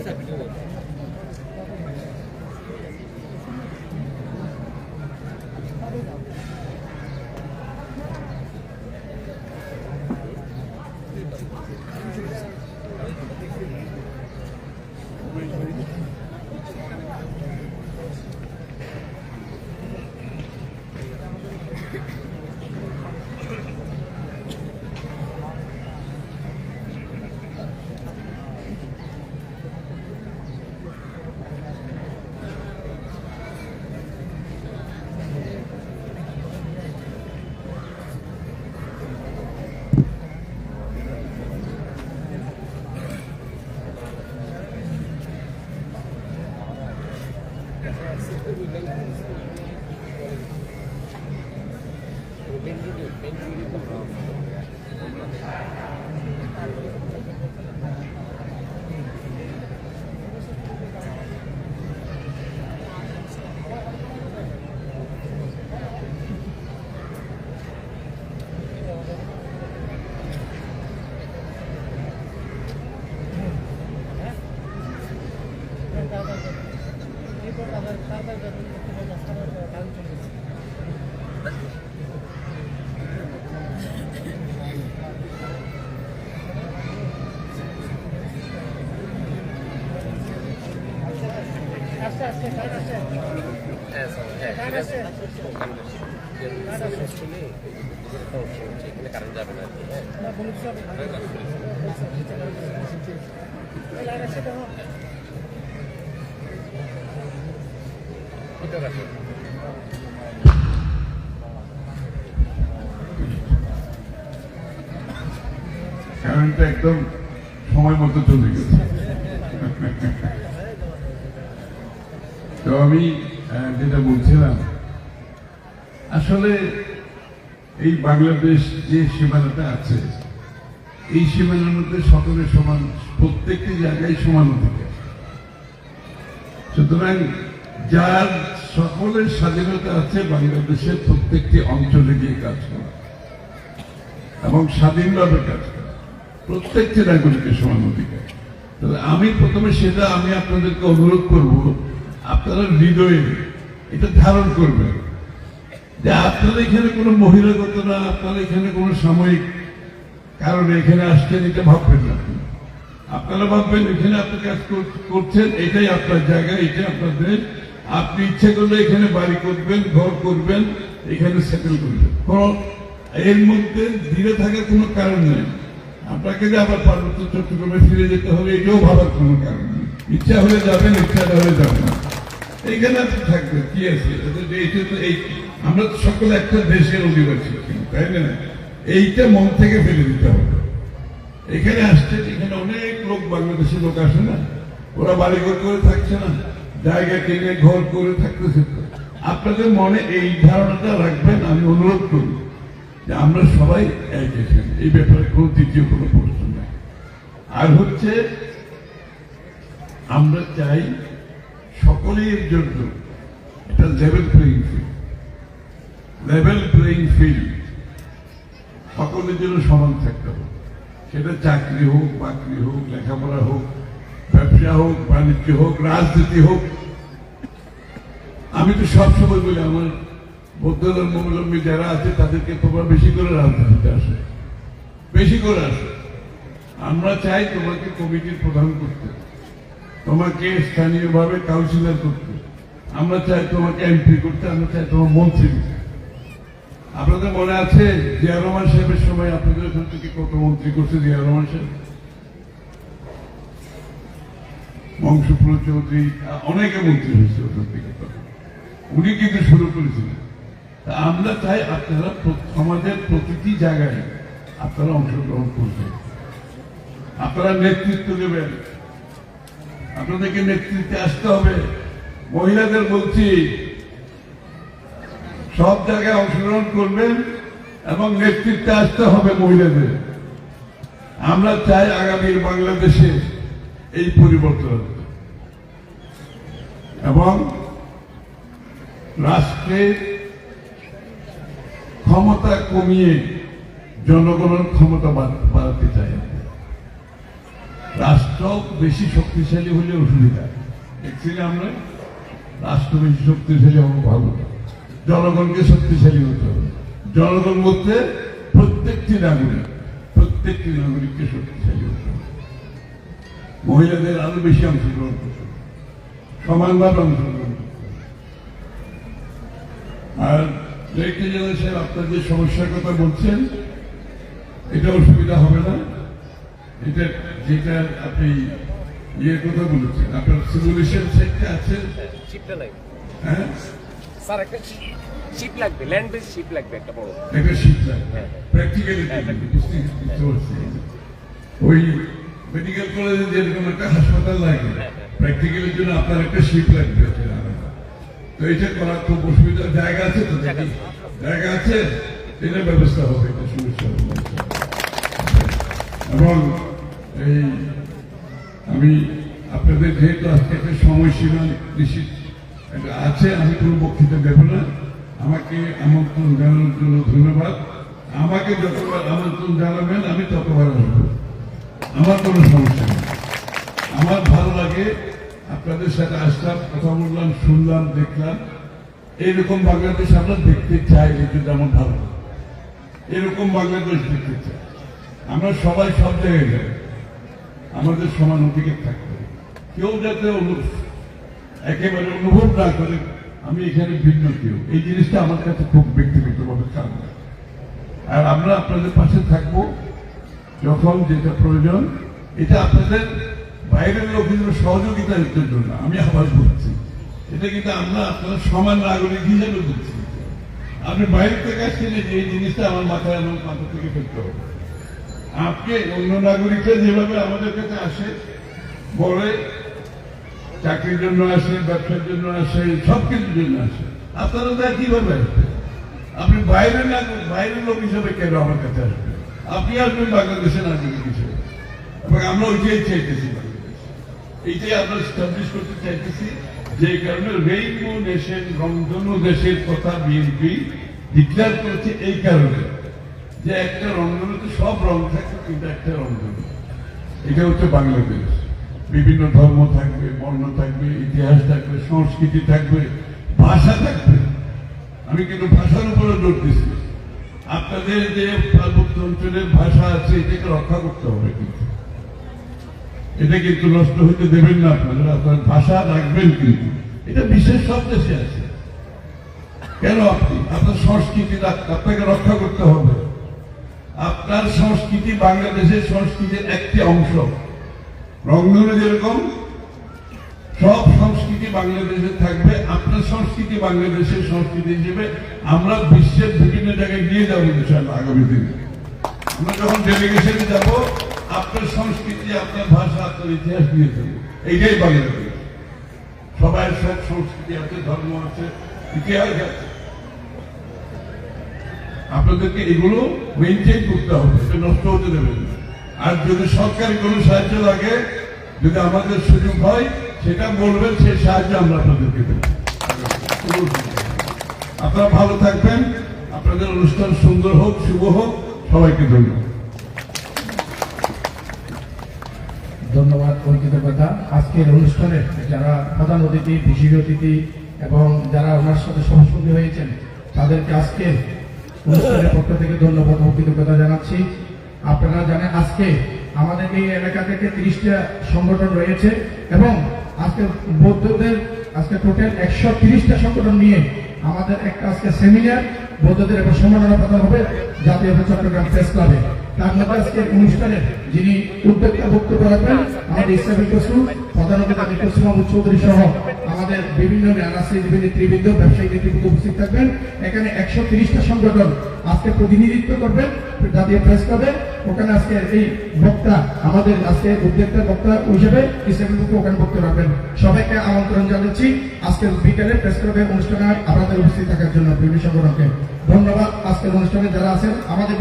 কারেন্ট যাবে না। কারেন্টটা একদম সময় মতো চলে গেছে। তো আমি যেটা বলছিলাম, আসলে এই বাংলাদেশ যে সীমানাটা আছে, এই সীমানার মধ্যে সকলের সমান, প্রত্যেকটি জায়গায় সমান অধিকার। সুতরাং যার সকলের স্বাধীনতা আছে বাংলাদেশের প্রত্যেকটি অঞ্চলে গিয়ে কাজ করা এবং স্বাধীনভাবে কাজ করা, প্রত্যেকটি নাগরিকের সমান অধিকার। তাহলে আমি প্রথমে সেটা আমি আপনাদেরকে অনুরোধ করব, আপনারা হৃদয়ে এটা ধারণ করবেন যে আপনারা এখানে কোনো বহিরাগত না, আপনারা এখানে কোনো সাময়িক কারণে এখানে আসছেন এটা ভাববেন না। আপনারা ভাববেন এখানে আপনি কাজ করছেন, এটাই আপনার জায়গা, এটাই আপনার দেশ। আপনি ইচ্ছে করলে এখানে বাড়ি করবেন, ঘর করবেন, এখানে সেটেল করবেন, এর মধ্যে ধীরে থাকার কোনো কারণ নেই। আপনাকে যে আবার পার্বত্য চট্টগ্রামে ফিরে যেতে হবে এটাও ভাবার কোনো কারণ নেই। ইচ্ছা হলে যাবেন, ইচ্ছা না হলে যাবেন না, এইখানে আপনি থাকবেন, কি আছে? আমরা তো সকলে একটা দেশের অধিবাসী, তাই না? এইটা মন থেকে ফেলে দিতে হবে। এখানে আসছে, এখানে অনেক লোক, বাংলাদেশের লোক আসে না, ওরা বাড়িঘর করে থাকছে না, জায়গা কিনে ঘর করে থাকতেছে। আপনাদের মনে এই ধারণাটা রাখবেন, আমি অনুরোধ করি যে আমরা সবাই এক এখানে, এই ব্যাপারে কোনো তৃতীয় কোনো প্রশ্ন নাই। আর হচ্ছে আমরা চাই সকলের জন্য একটা level playing field, level playing field সকলের জন্য সমান থাকতে হবে। সেটা চাকরি হোক, বাকরি হোক, লেখাপড়া হোক, ব্যবসা হোক, বাণিজ্য হোক, রাজনীতি হোক। আমি তো সবসময় বলি আমার বৌদ্ধ ধর্মাবলম্বী যারা আছে তাদেরকে তোমরা বেশি করে রাজনীতিতে আসে, বেশি করে আসে। আমরা চাই তোমাকে কমিটির প্রধান করতে, তোমাকে স্থানীয়ভাবে কাউন্সিলর করতে, আমরা চাই তোমাকে এমপি করতে, আমরা চাই তোমার মন্ত্রী করতে। আপনাদের মনে আছে জিয়া রহমান সাহেবের সময় আপনাদের ওখান থেকে কত মন্ত্রী করছে জিয়া রহমান সাহেব? বংশপ্রদ চৌধুরী, অনেকে মন্ত্রী হয়েছে ওখান থেকে, উনি কিন্তু শুরু করেছিলেন। আমরা চাই আপনারা সমাজের প্রতিটি জায়গায় আপনারা অংশগ্রহণ করবেন, আপনারা নেতৃত্ব দেবেন, আপনাদেরকে নেতৃত্বে আসতে হবে। মহিলাদের বলছি সব জায়গায় অংশগ্রহণ করবেন এবং নেতৃত্বে আসতে হবে মহিলাদের। আমরা চাই আগামীর বাংলাদেশে এই পরিবর্তন এবং রাষ্ট্রের ক্ষমতা কমিয়ে জনগণের ক্ষমতা বাড়াতে চাই। রাষ্ট্র বেশি শক্তিশালী হলে অসুবিধা, অ্যাকচুয়ালি আমরা রাষ্ট্র বেশি শক্তিশালী হবো ভালো, জনগণকে শক্তিশালী হতে হবে। জনগণ বলতে প্রত্যেকটি নাগরিককে শক্তিশালী হতে হবে। মহিলাদের আরো বেশি অংশগ্রহণ করতে হবে, সমানভাবে অংশগ্রহণ করতে হবে। আর রেখে জেলা সাহেব আপনার যে সমস্যার কথা বলছেন এটা অসুবিধা হবে না। এটা যেটা আপনি ইয়ের কথা বলেছেন, আপনার সিমুলেশন সেটটা আছে, হ্যাঁ স্যার একটা শিপ লাগবে, ল্যান্ড বেস শিপ লাগবে, একটা বড় একটা শিপ লাগবে প্র্যাকটিক্যালি। ওই মেডিকেল কলেজে যেরকম একটা হাসপাতাল লাগে, প্র্যাকটিক্যালের জন্য আপনার একটা শিপ লাগবে। তো এটা করার খুব অসুবিধা, জায়গা আছে তো? জায়গা আছে, এটা ব্যবস্থা হবে, এটা সমস্যা হবে। এবং এই আমি আপনাদের যেহেতু আজকে একটা সময়সীমা নিশ্চিত আছে, আমি কোনো বক্তৃতা দেব না। আমাকে আমন্ত্রণ জানানোর জন্য ধন্যবাদ। আমাকে যতবার আমন্ত্রণ জানাবেন আমি ততবার আসবো, আমার কোনো সমস্যা নেই। আমার ভালো লাগে আপনাদের সাথে আসলাম, কথা বললাম, শুনলাম, দেখলাম। এইরকম বাংলাদেশ আমরা দেখতে চাই, এটা আমার ভালো, এরকম বাংলাদেশ দেখতে চাই। আমরা সবাই সব জায়গায় যাই, আমাদের সমান অধিকার থাকবে। কেউ যাতে একেবারে অনুভব না করে আমি এখানে ভিন্ন কেউ, এই জিনিসটা আমার কাছে খুব ব্যক্তিগতভাবে খারাপ। আর আমরা আপনাদের পাশে থাকবো যখন যেটা প্রয়োজন। এটা আপনাদের বাইরের লোকদের সহযোগিতার জন্য না, আমি আবার বলছি, এটা কিন্তু আমরা আপনার সমান নাগরিক হিসেবে বলছি। আপনি বাইরে থেকে আসছেন, এই জিনিসটা আমার মাথায়, আমার মাথা থেকে ফেলতে হবে। আপনি অন্য নাগরিকরা যেভাবে আমাদের কাছে আসে, বলে চাকরির জন্য আসে, ব্যবসার জন্য আসে, সবকিছুর জন্য আসে, আপনারা তো কিভাবে আসবেন? আপনি বাইরের নাগরিক, বাইরের লোক হিসেবে কেন আমার কাছে আসবেন? আপনি আসবেন বাংলাদেশের নাগরিক হিসেবে। এবং আমরা ওইটাই চাইতেছি, এইটাই আমরা স্টাবলিশ করতে চাইতেছি। যে কারণে রেইনবো নেশন, রংধনু দেশের কথা বিএনপি ডিক্লেয়ার করেছে, এই কারণে যে একটা রংধনুতে সব রং থাকে, কিন্তু একটা রংধনু, এটা হচ্ছে বাংলাদেশ। বিভিন্ন ধর্ম থাকবে, বর্ণ থাকবে, ইতিহাস থাকবে, সংস্কৃতি থাকবে, ভাষা থাকবে। আমি কিন্তু ভাষার উপরে জোর দিচ্ছি। আপনাদের যে পার্বত্য অঞ্চলের ভাষা আছে এটাকে রক্ষা করতে হবে, কিন্তু এটা কিন্তু নষ্ট হইতে দেবেন না। আপনারা আপনার ভাষা রাখবেন, কিন্তু এটা বিশেষ সব দেশে আছে। কেন আপনি আপনার সংস্কৃতি আপনাকে রক্ষা করতে হবে। আপনার সংস্কৃতি বাংলাদেশের সংস্কৃতির একটি অংশ। রংধনু যেরকম সব সংস্কৃতি বাংলাদেশে থাকবে, আপনার সংস্কৃতি বাংলাদেশের সংস্কৃতি হিসেবে আমরা বিশ্বের বিভিন্ন জায়গায় নিয়ে যাবো ইনশাআল্লাহ আগামী দিনে। আমরা যখন ডেলিগেশনে যাব, আপনার সংস্কৃতি, আপনার ভাষা, আপনার ইতিহাস নিয়ে যাবো। এইটাই বাংলাদেশ। সবাই সব সংস্কৃতি আছে, ধর্ম আছে, ইতিহাস আছে। আপনাদেরকে এগুলো মেনটেন করতে হবে, এটা নষ্ট হতে দেবেন না। আর যদি সরকারি কোনো সাহায্য লাগে, যদি আমাদের সুযোগ হয়, সেটা বলবেন, সেই সাহায্য আমরা আপনাদেরকে দেব। আপনারা ভালো থাকবেন, আপনাদের অনুষ্ঠান সুন্দর হোক, শুভ হোক। সবাইকে ধন্যবাদ। ধন্যবাদ ও কৃতজ্ঞতা। আজকের অনুষ্ঠানে যারা প্রধান অতিথি, বিশেষ অতিথি এবং যারা ওনার সাথে সহযোগী হয়েছেন, তাদেরকে আজকে অনুষ্ঠানের পক্ষ থেকে ধন্যবাদ ও কৃতজ্ঞতা জানাচ্ছি। আপনারা জানেন আজকে আমাদের এই এলাকা থেকে 30টা সংগঠন রয়েছে এবং আজকে বৌদ্ধদের আজকে টোটাল 130টা সংগঠন নিয়ে আমাদের একটা আজকে সেমিনার বৌদ্ধদের এবং সম্মাননা প্রদান হবে জাতীয় চট্টগ্রাম প্রেস ক্লাবে। তার মধ্যে আজকে অনুষ্ঠানের যিনি উদ্যোক্তা বক্তব্য রাখবেন আমাদের ইসলামিক কসুল প্রধান অতিথি কসুল মাহমুদ চৌধুরী সহ আমাদের বিভিন্ন নেতৃবৃন্দ, ব্যবসায়ী নেতৃবৃন্দ উপস্থিত থাকবেন। এখানে 130টা সংগঠন আজকে প্রতিনিধিত্ব করবেন জাতীয় প্রেস ক্লাবে। ওখানে আজকে এই বক্তা আমাদের আজকে উদ্যোক্তা বক্তা হিসেবে ইসলামিক ওখানে বক্তব্য রাখবেন। সবাইকে আমন্ত্রণ জানাচ্ছি আজকের বিকেলে প্রেস ক্লাবের অনুষ্ঠানে আপনাদের উপস্থিত থাকার জন্য বিভিন্ন সংগঠনকে ধন্যবাদ। আজকের অনুষ্ঠানে যারা আছেন, আমাদের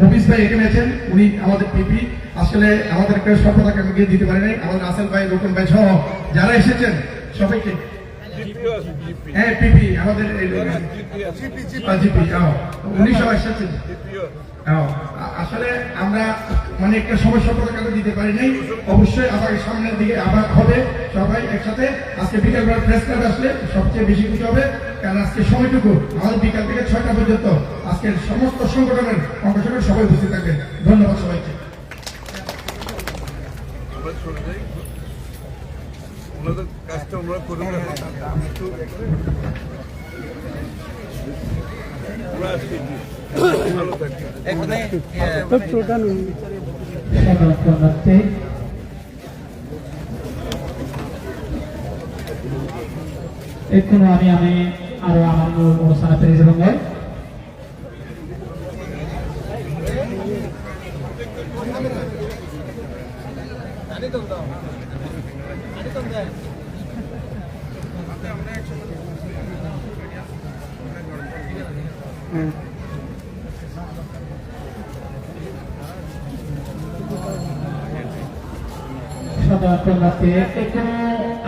মুভিস ভাই এখানে আছেন, উনি আমাদের পিপি। আসলে আমাদের একটা সফলতা গিয়ে দিতে পারে নাই, আমাদের আসেল ভাই, রোকন ভাই সহ যারা এসেছেন সবাইকে। হ্যাঁ, পিপি আমাদের উনি সব এসেছেন। আসলে আমরা মানে একটা সময় সফলতা দিতে পারি নাই। অবশ্যই আবার সামনের দিকে আবার হবে সবাই একসাথে। আজকে বিকালবেলা প্রেস ক্লাবে আসলে সবচেয়ে বেশি খুশি হবে, কারণ আজকে সময়টুকু আমাদের বিকাল থেকে 6টা পর্যন্ত আজকের সমস্ত সংগঠনের অংশগ্রহণ সবাই উপস্থিত থাকবেন। ধন্যবাদ সবাইকে। এখনো আমি আরো আমার অনুষ্ঠানে পেরে যাব।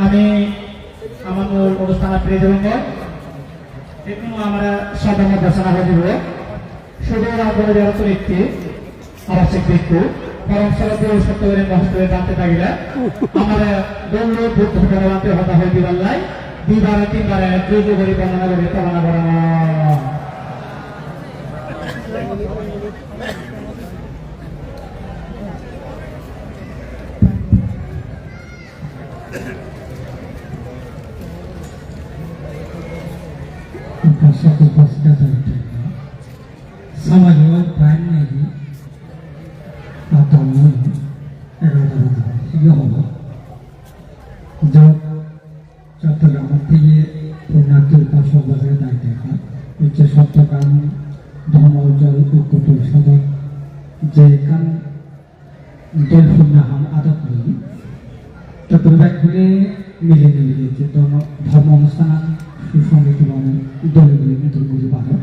আমি আমার অনুষ্ঠানে পেরে যাব। এখনো আমরা সাধারণ ঘোষণা হয়ে দিব। শুধু রাজধানী বেরোতে ব্যক্তি আবাসিক ব্যক্তি পরম্পরা সত্য করে মহত্বের জানতে থাকিলে আমরা দৌড় বুদ্ধ জানতে হতা হয়ে দিবার লাই 2বার 3বারে যুগ করে বর্ণনা করে কামনা করানো। समाज प्राइम नहीं आता हलो जो चट्टग्राम पुण्यार्थ उपासक बाजार दायित्व उच्च चट्टग्राम धर्म जल ঐক্য পরিষদের যে দলপুণ্যাহাম আদত করি চট্টগ্রামে মিলে যে ধর্ম অনুষ্ঠান সুসংগঠিত দলগুলি নেতৃত্ব পালন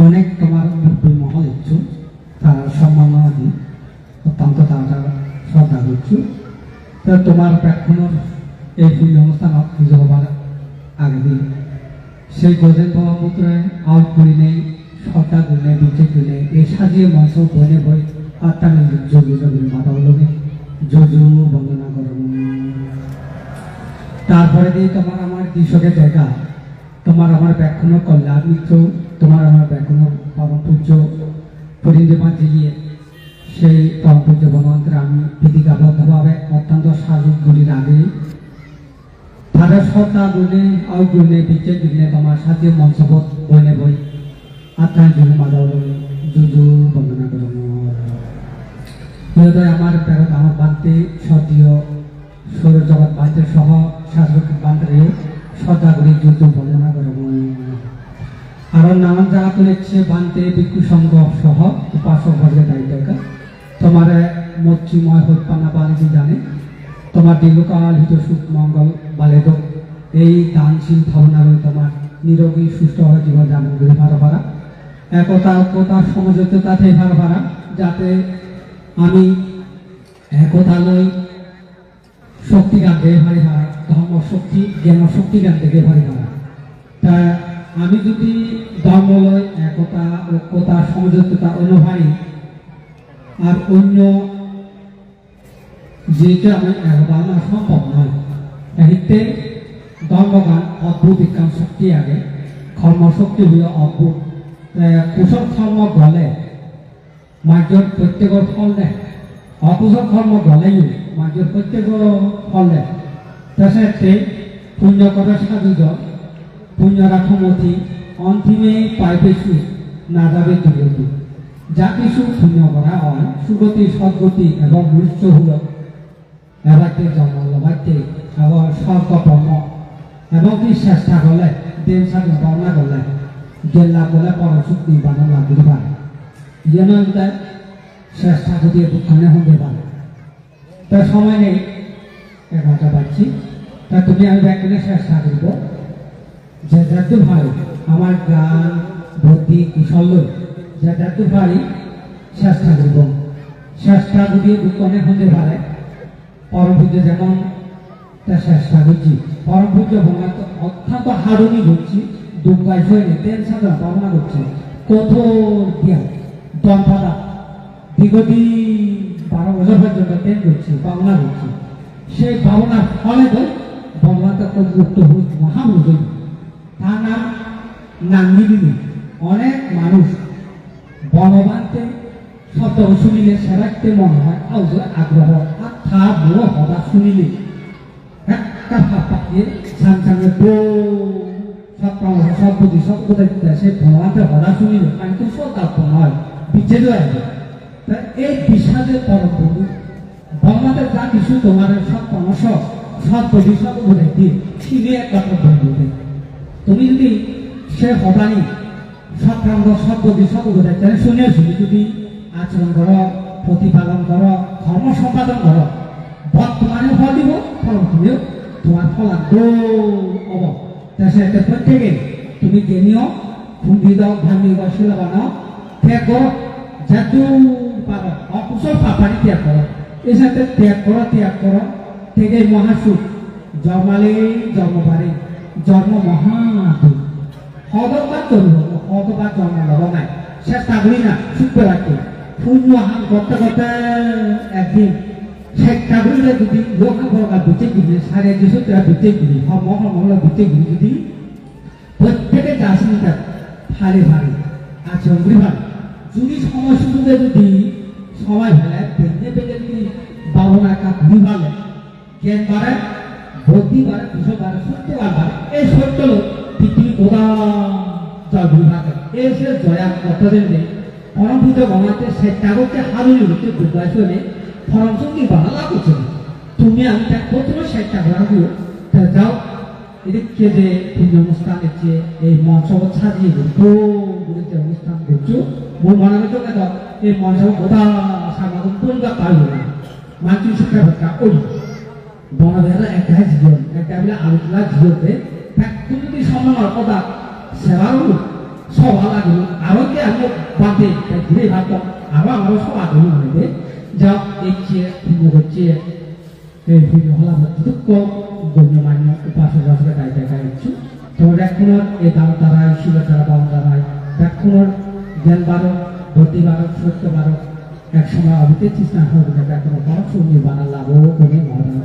অনেক তোমার মুরব্বী মহল ইচ্ছু তারা সম্মাননা দিই অত্যন্ত তারা শ্রদ্ধা করছু। তো তোমার প্রেক্ষণের এই পুণ্য অনুষ্ঠান পুজো হবার আগে দিন সেই গজেন ব্রহ্মপুত্রে আউট করি নেই, শ্রদ্ধা করি নেই, বিচে করি নেই, এই সাজিয়ে মঞ্চ বনে বই আত্মা যোগী যোগী মাতা বলবে যজু বন্দনা করো। তারপরে দিয়ে তোমার আমার কৃষকের জায়গা তোমার আমার ব্যাখ্যানো কল্যাণ মিত্র, তোমার আমার ব্যাখ্যানো পরম পূজ্য পরিণীমাতে গিয়ে সেই পরম পূজ্য বনমন্ত্রে আমি বিধিকাবদ্ধভাবে অত্যন্ত সাজুগুলির আগে তারা সত্তা গুণে অগুণে বিজ্ঞান গুণে তোমার সাথে মঞ্চবোধ বনে বই আত্মার জন্য মাদাও যুজু বন্দনা করো আমার বেরত আমার বান্তে সদীয় সৌরজগৎ বান্তে সহ শাসক বান্তে শ্রদ্ধাগুলি যুজু বন্দনা করো আর নানান জায়গা তুলেছে বান্তে ভিক্ষু সংঘ সহ উপাসক বর্গের দায়িত্ব তোমার মৈত্রীময় হৎপানা বালিদি জানে তোমার দীর্ঘকাল হিত সুখ মঙ্গল বালেদ এই দানশীল ভাবনায় তোমার নিরোগী সুস্থভাবে জীবন যাপন করে ভাড়া একতা ঐক্যতা সমঝোতাতে ভাড়া যাতে আমি একতা নই শক্তি গান দিয়ে ভারী ভাড়া ধর্ম শক্তি জ্ঞান শক্তি গান থেকে ভারী ভাড়া তা আমি যদি ধর্ম লয় একতা ঐক্যতা সমঝোতা অনুভারী আর অন্য যেটা আমি একবার সম্ভব নয় এতে ধর্মগান অদ্ভুত বিজ্ঞান শক্তি আগে কর্মশক্তি হইল অদ্ভুত কুশল কর্ম গলে মার্যর প্রত্যেকের ফল দেয় অকুশল কর্ম গলেই মার্যর প্রত্যেকের ফল দেয় তাছাড়া পুণ্য করা সাধুজন পুণ্য রাখমতি অন্তিমে পাইবে সুখ না যাবে দুর্গতি যা কিছু পুণ্য করা হয় সুগতি সদ্গতি এবং মৃত্যু হল এবারতে জন্ম লবাইতে আবার স্বর্গ ব্রহ্ম এবং কি চেষ্টা করলে দেন সাধু বর্ণা করলে গেল্লা করলে পরশুক নির্বাণ লাগতে পারে যেন চেষ্টা করিয়ে দুঃখানে হতে পারে তার সময় নেই 11টা বাজছি তা তুমি আমি ব্যাংকে চেষ্টা করব যে যাতে ভাই আমার গান ভক্তি কুশল যে যাতে ভাই চেষ্টা করব চেষ্টা করিয়ে দুঃখানে হতে পারে পরম পূজ্য যেমন তা চেষ্টা করছি পরম পূজ্য ভগবান অত্যন্ত হারুনি করছি দুর্গায় হয়ে টেনশন ভাবনা করছে কঠোর জ্ঞান দম্পাদা দীর্ঘদিন 12 বছর পর্যন্ত টেন করছি ভাবনা করছি সেই ভাবনার ফলে তো ভগবানকে মুক্ত মহামুদ্র তার নাম নাঙ্গিনী অনেক মানুষ ভগবানকে শব্দ শুনিলে সেবাইতে মনে হয় আগ্রহ আত্মা বড় হবা শুনিলে একটা পাপিয়ে সামসামে সব বুদ্ধি সব কোথায় সে ভগবানকে হবা শুনিলে কিন্তু সদাপ্য নয় বিচ্ছেদ হয়ে যায় এই বিশ্বাসের পরম প্রভু ভগবানের যা কিছু তোমার সব পরামর্শ সব বুদ্ধি সব বোঝাই দিয়ে সিনে একমাত্র বন্ধুতে তুমি যদি সে হবানি সৎকান্ত সব বুদ্ধি সব বোঝাই তাহলে শুনে শুনি যদি আচরণ করো প্রতিপালন করো ধর্ম সম্পাদন করো বর্তমানে ফল দিব ফলন তুমিও তোমার ফলান্ত হব তাছাড়া প্রত্যেকে তুমি জ্ঞানীয় খুঁড়ি দাও ভাঙি দাও শিলা বানাও ত্যাগ করো যাতে পারো অকুশল পাপানি ত্যাগ করো এর সাথে ত্যাগ করো থেকে মহাসুখ জন্মালে জন্ম পারে জন্ম মহাদুখ হদবার তরু হদবার জন্ম লব নাই চেষ্টা করি না সুখ রাখতে পুণ্য হান করতে করতে একদিন চেষ্টা করিলে যদি লোকা বরকা বুঝে গিয়ে 250 টাকা বুঝে গিয়ে মহলা বুঝে গিয়ে যদি প্রত্যেকে দার্শনিকটা ভারে ভারে আচরণ করি ভারে যদি সময় সুযোগে যদি সময় ফেলে বেঁধে বেঁধে যদি ভাবনা কাপ ভালে জ্ঞান বাড়ে বুদ্ধি বাড়ে কুশল বাড়ে সত্য বাড়ে এই সত্য পৃথিবী গোদা জয় বিভাগে এসে জয়া কতদিন নেই পরমভূত বানাতে চেষ্টা করতে হারুনি হচ্ছে দুর্গাশনে ফরমসঙ্গী বানালা করছে তুমি আমি ত্যাগ করতে চেষ্টা করা দিও তা যাও এদিকে যে পুণ্য অনুষ্ঠান হচ্ছে এই মঞ্চ সাজিয়ে যে অনুষ্ঠান করছো মন বানানোর জন্য দাও এই মঞ্চ গোদা সামাগম পরিবার পারবে না মাতৃ শিক্ষা ভেক্ষা ওই বনবেলা একটা জীবন একটা বলে আলোচনা জীবতে তুমি যদি সম্মান কথা সেবারও সভা লাগলো আরো কি আমি বাদে ঘুরে ভাবতাম আরো সভা ধরে মনে যা দেখছে ভিন্ন করছে এই ভিন্ন হলাম দুঃখ গণ্যমান্য উপাসক আসলে গাই দেখাই হচ্ছে তোমার এখনো এই দাম দ্বারায় শিবের দ্বারা দাম দ্বারায় এখনোর জ্ঞান বারক ভর্তি বারক সত্য বারক এক সময় অবিতে তৃষ্ণা হবে এখনো বড় সঙ্গী বানালাম ও কোনো মহাদান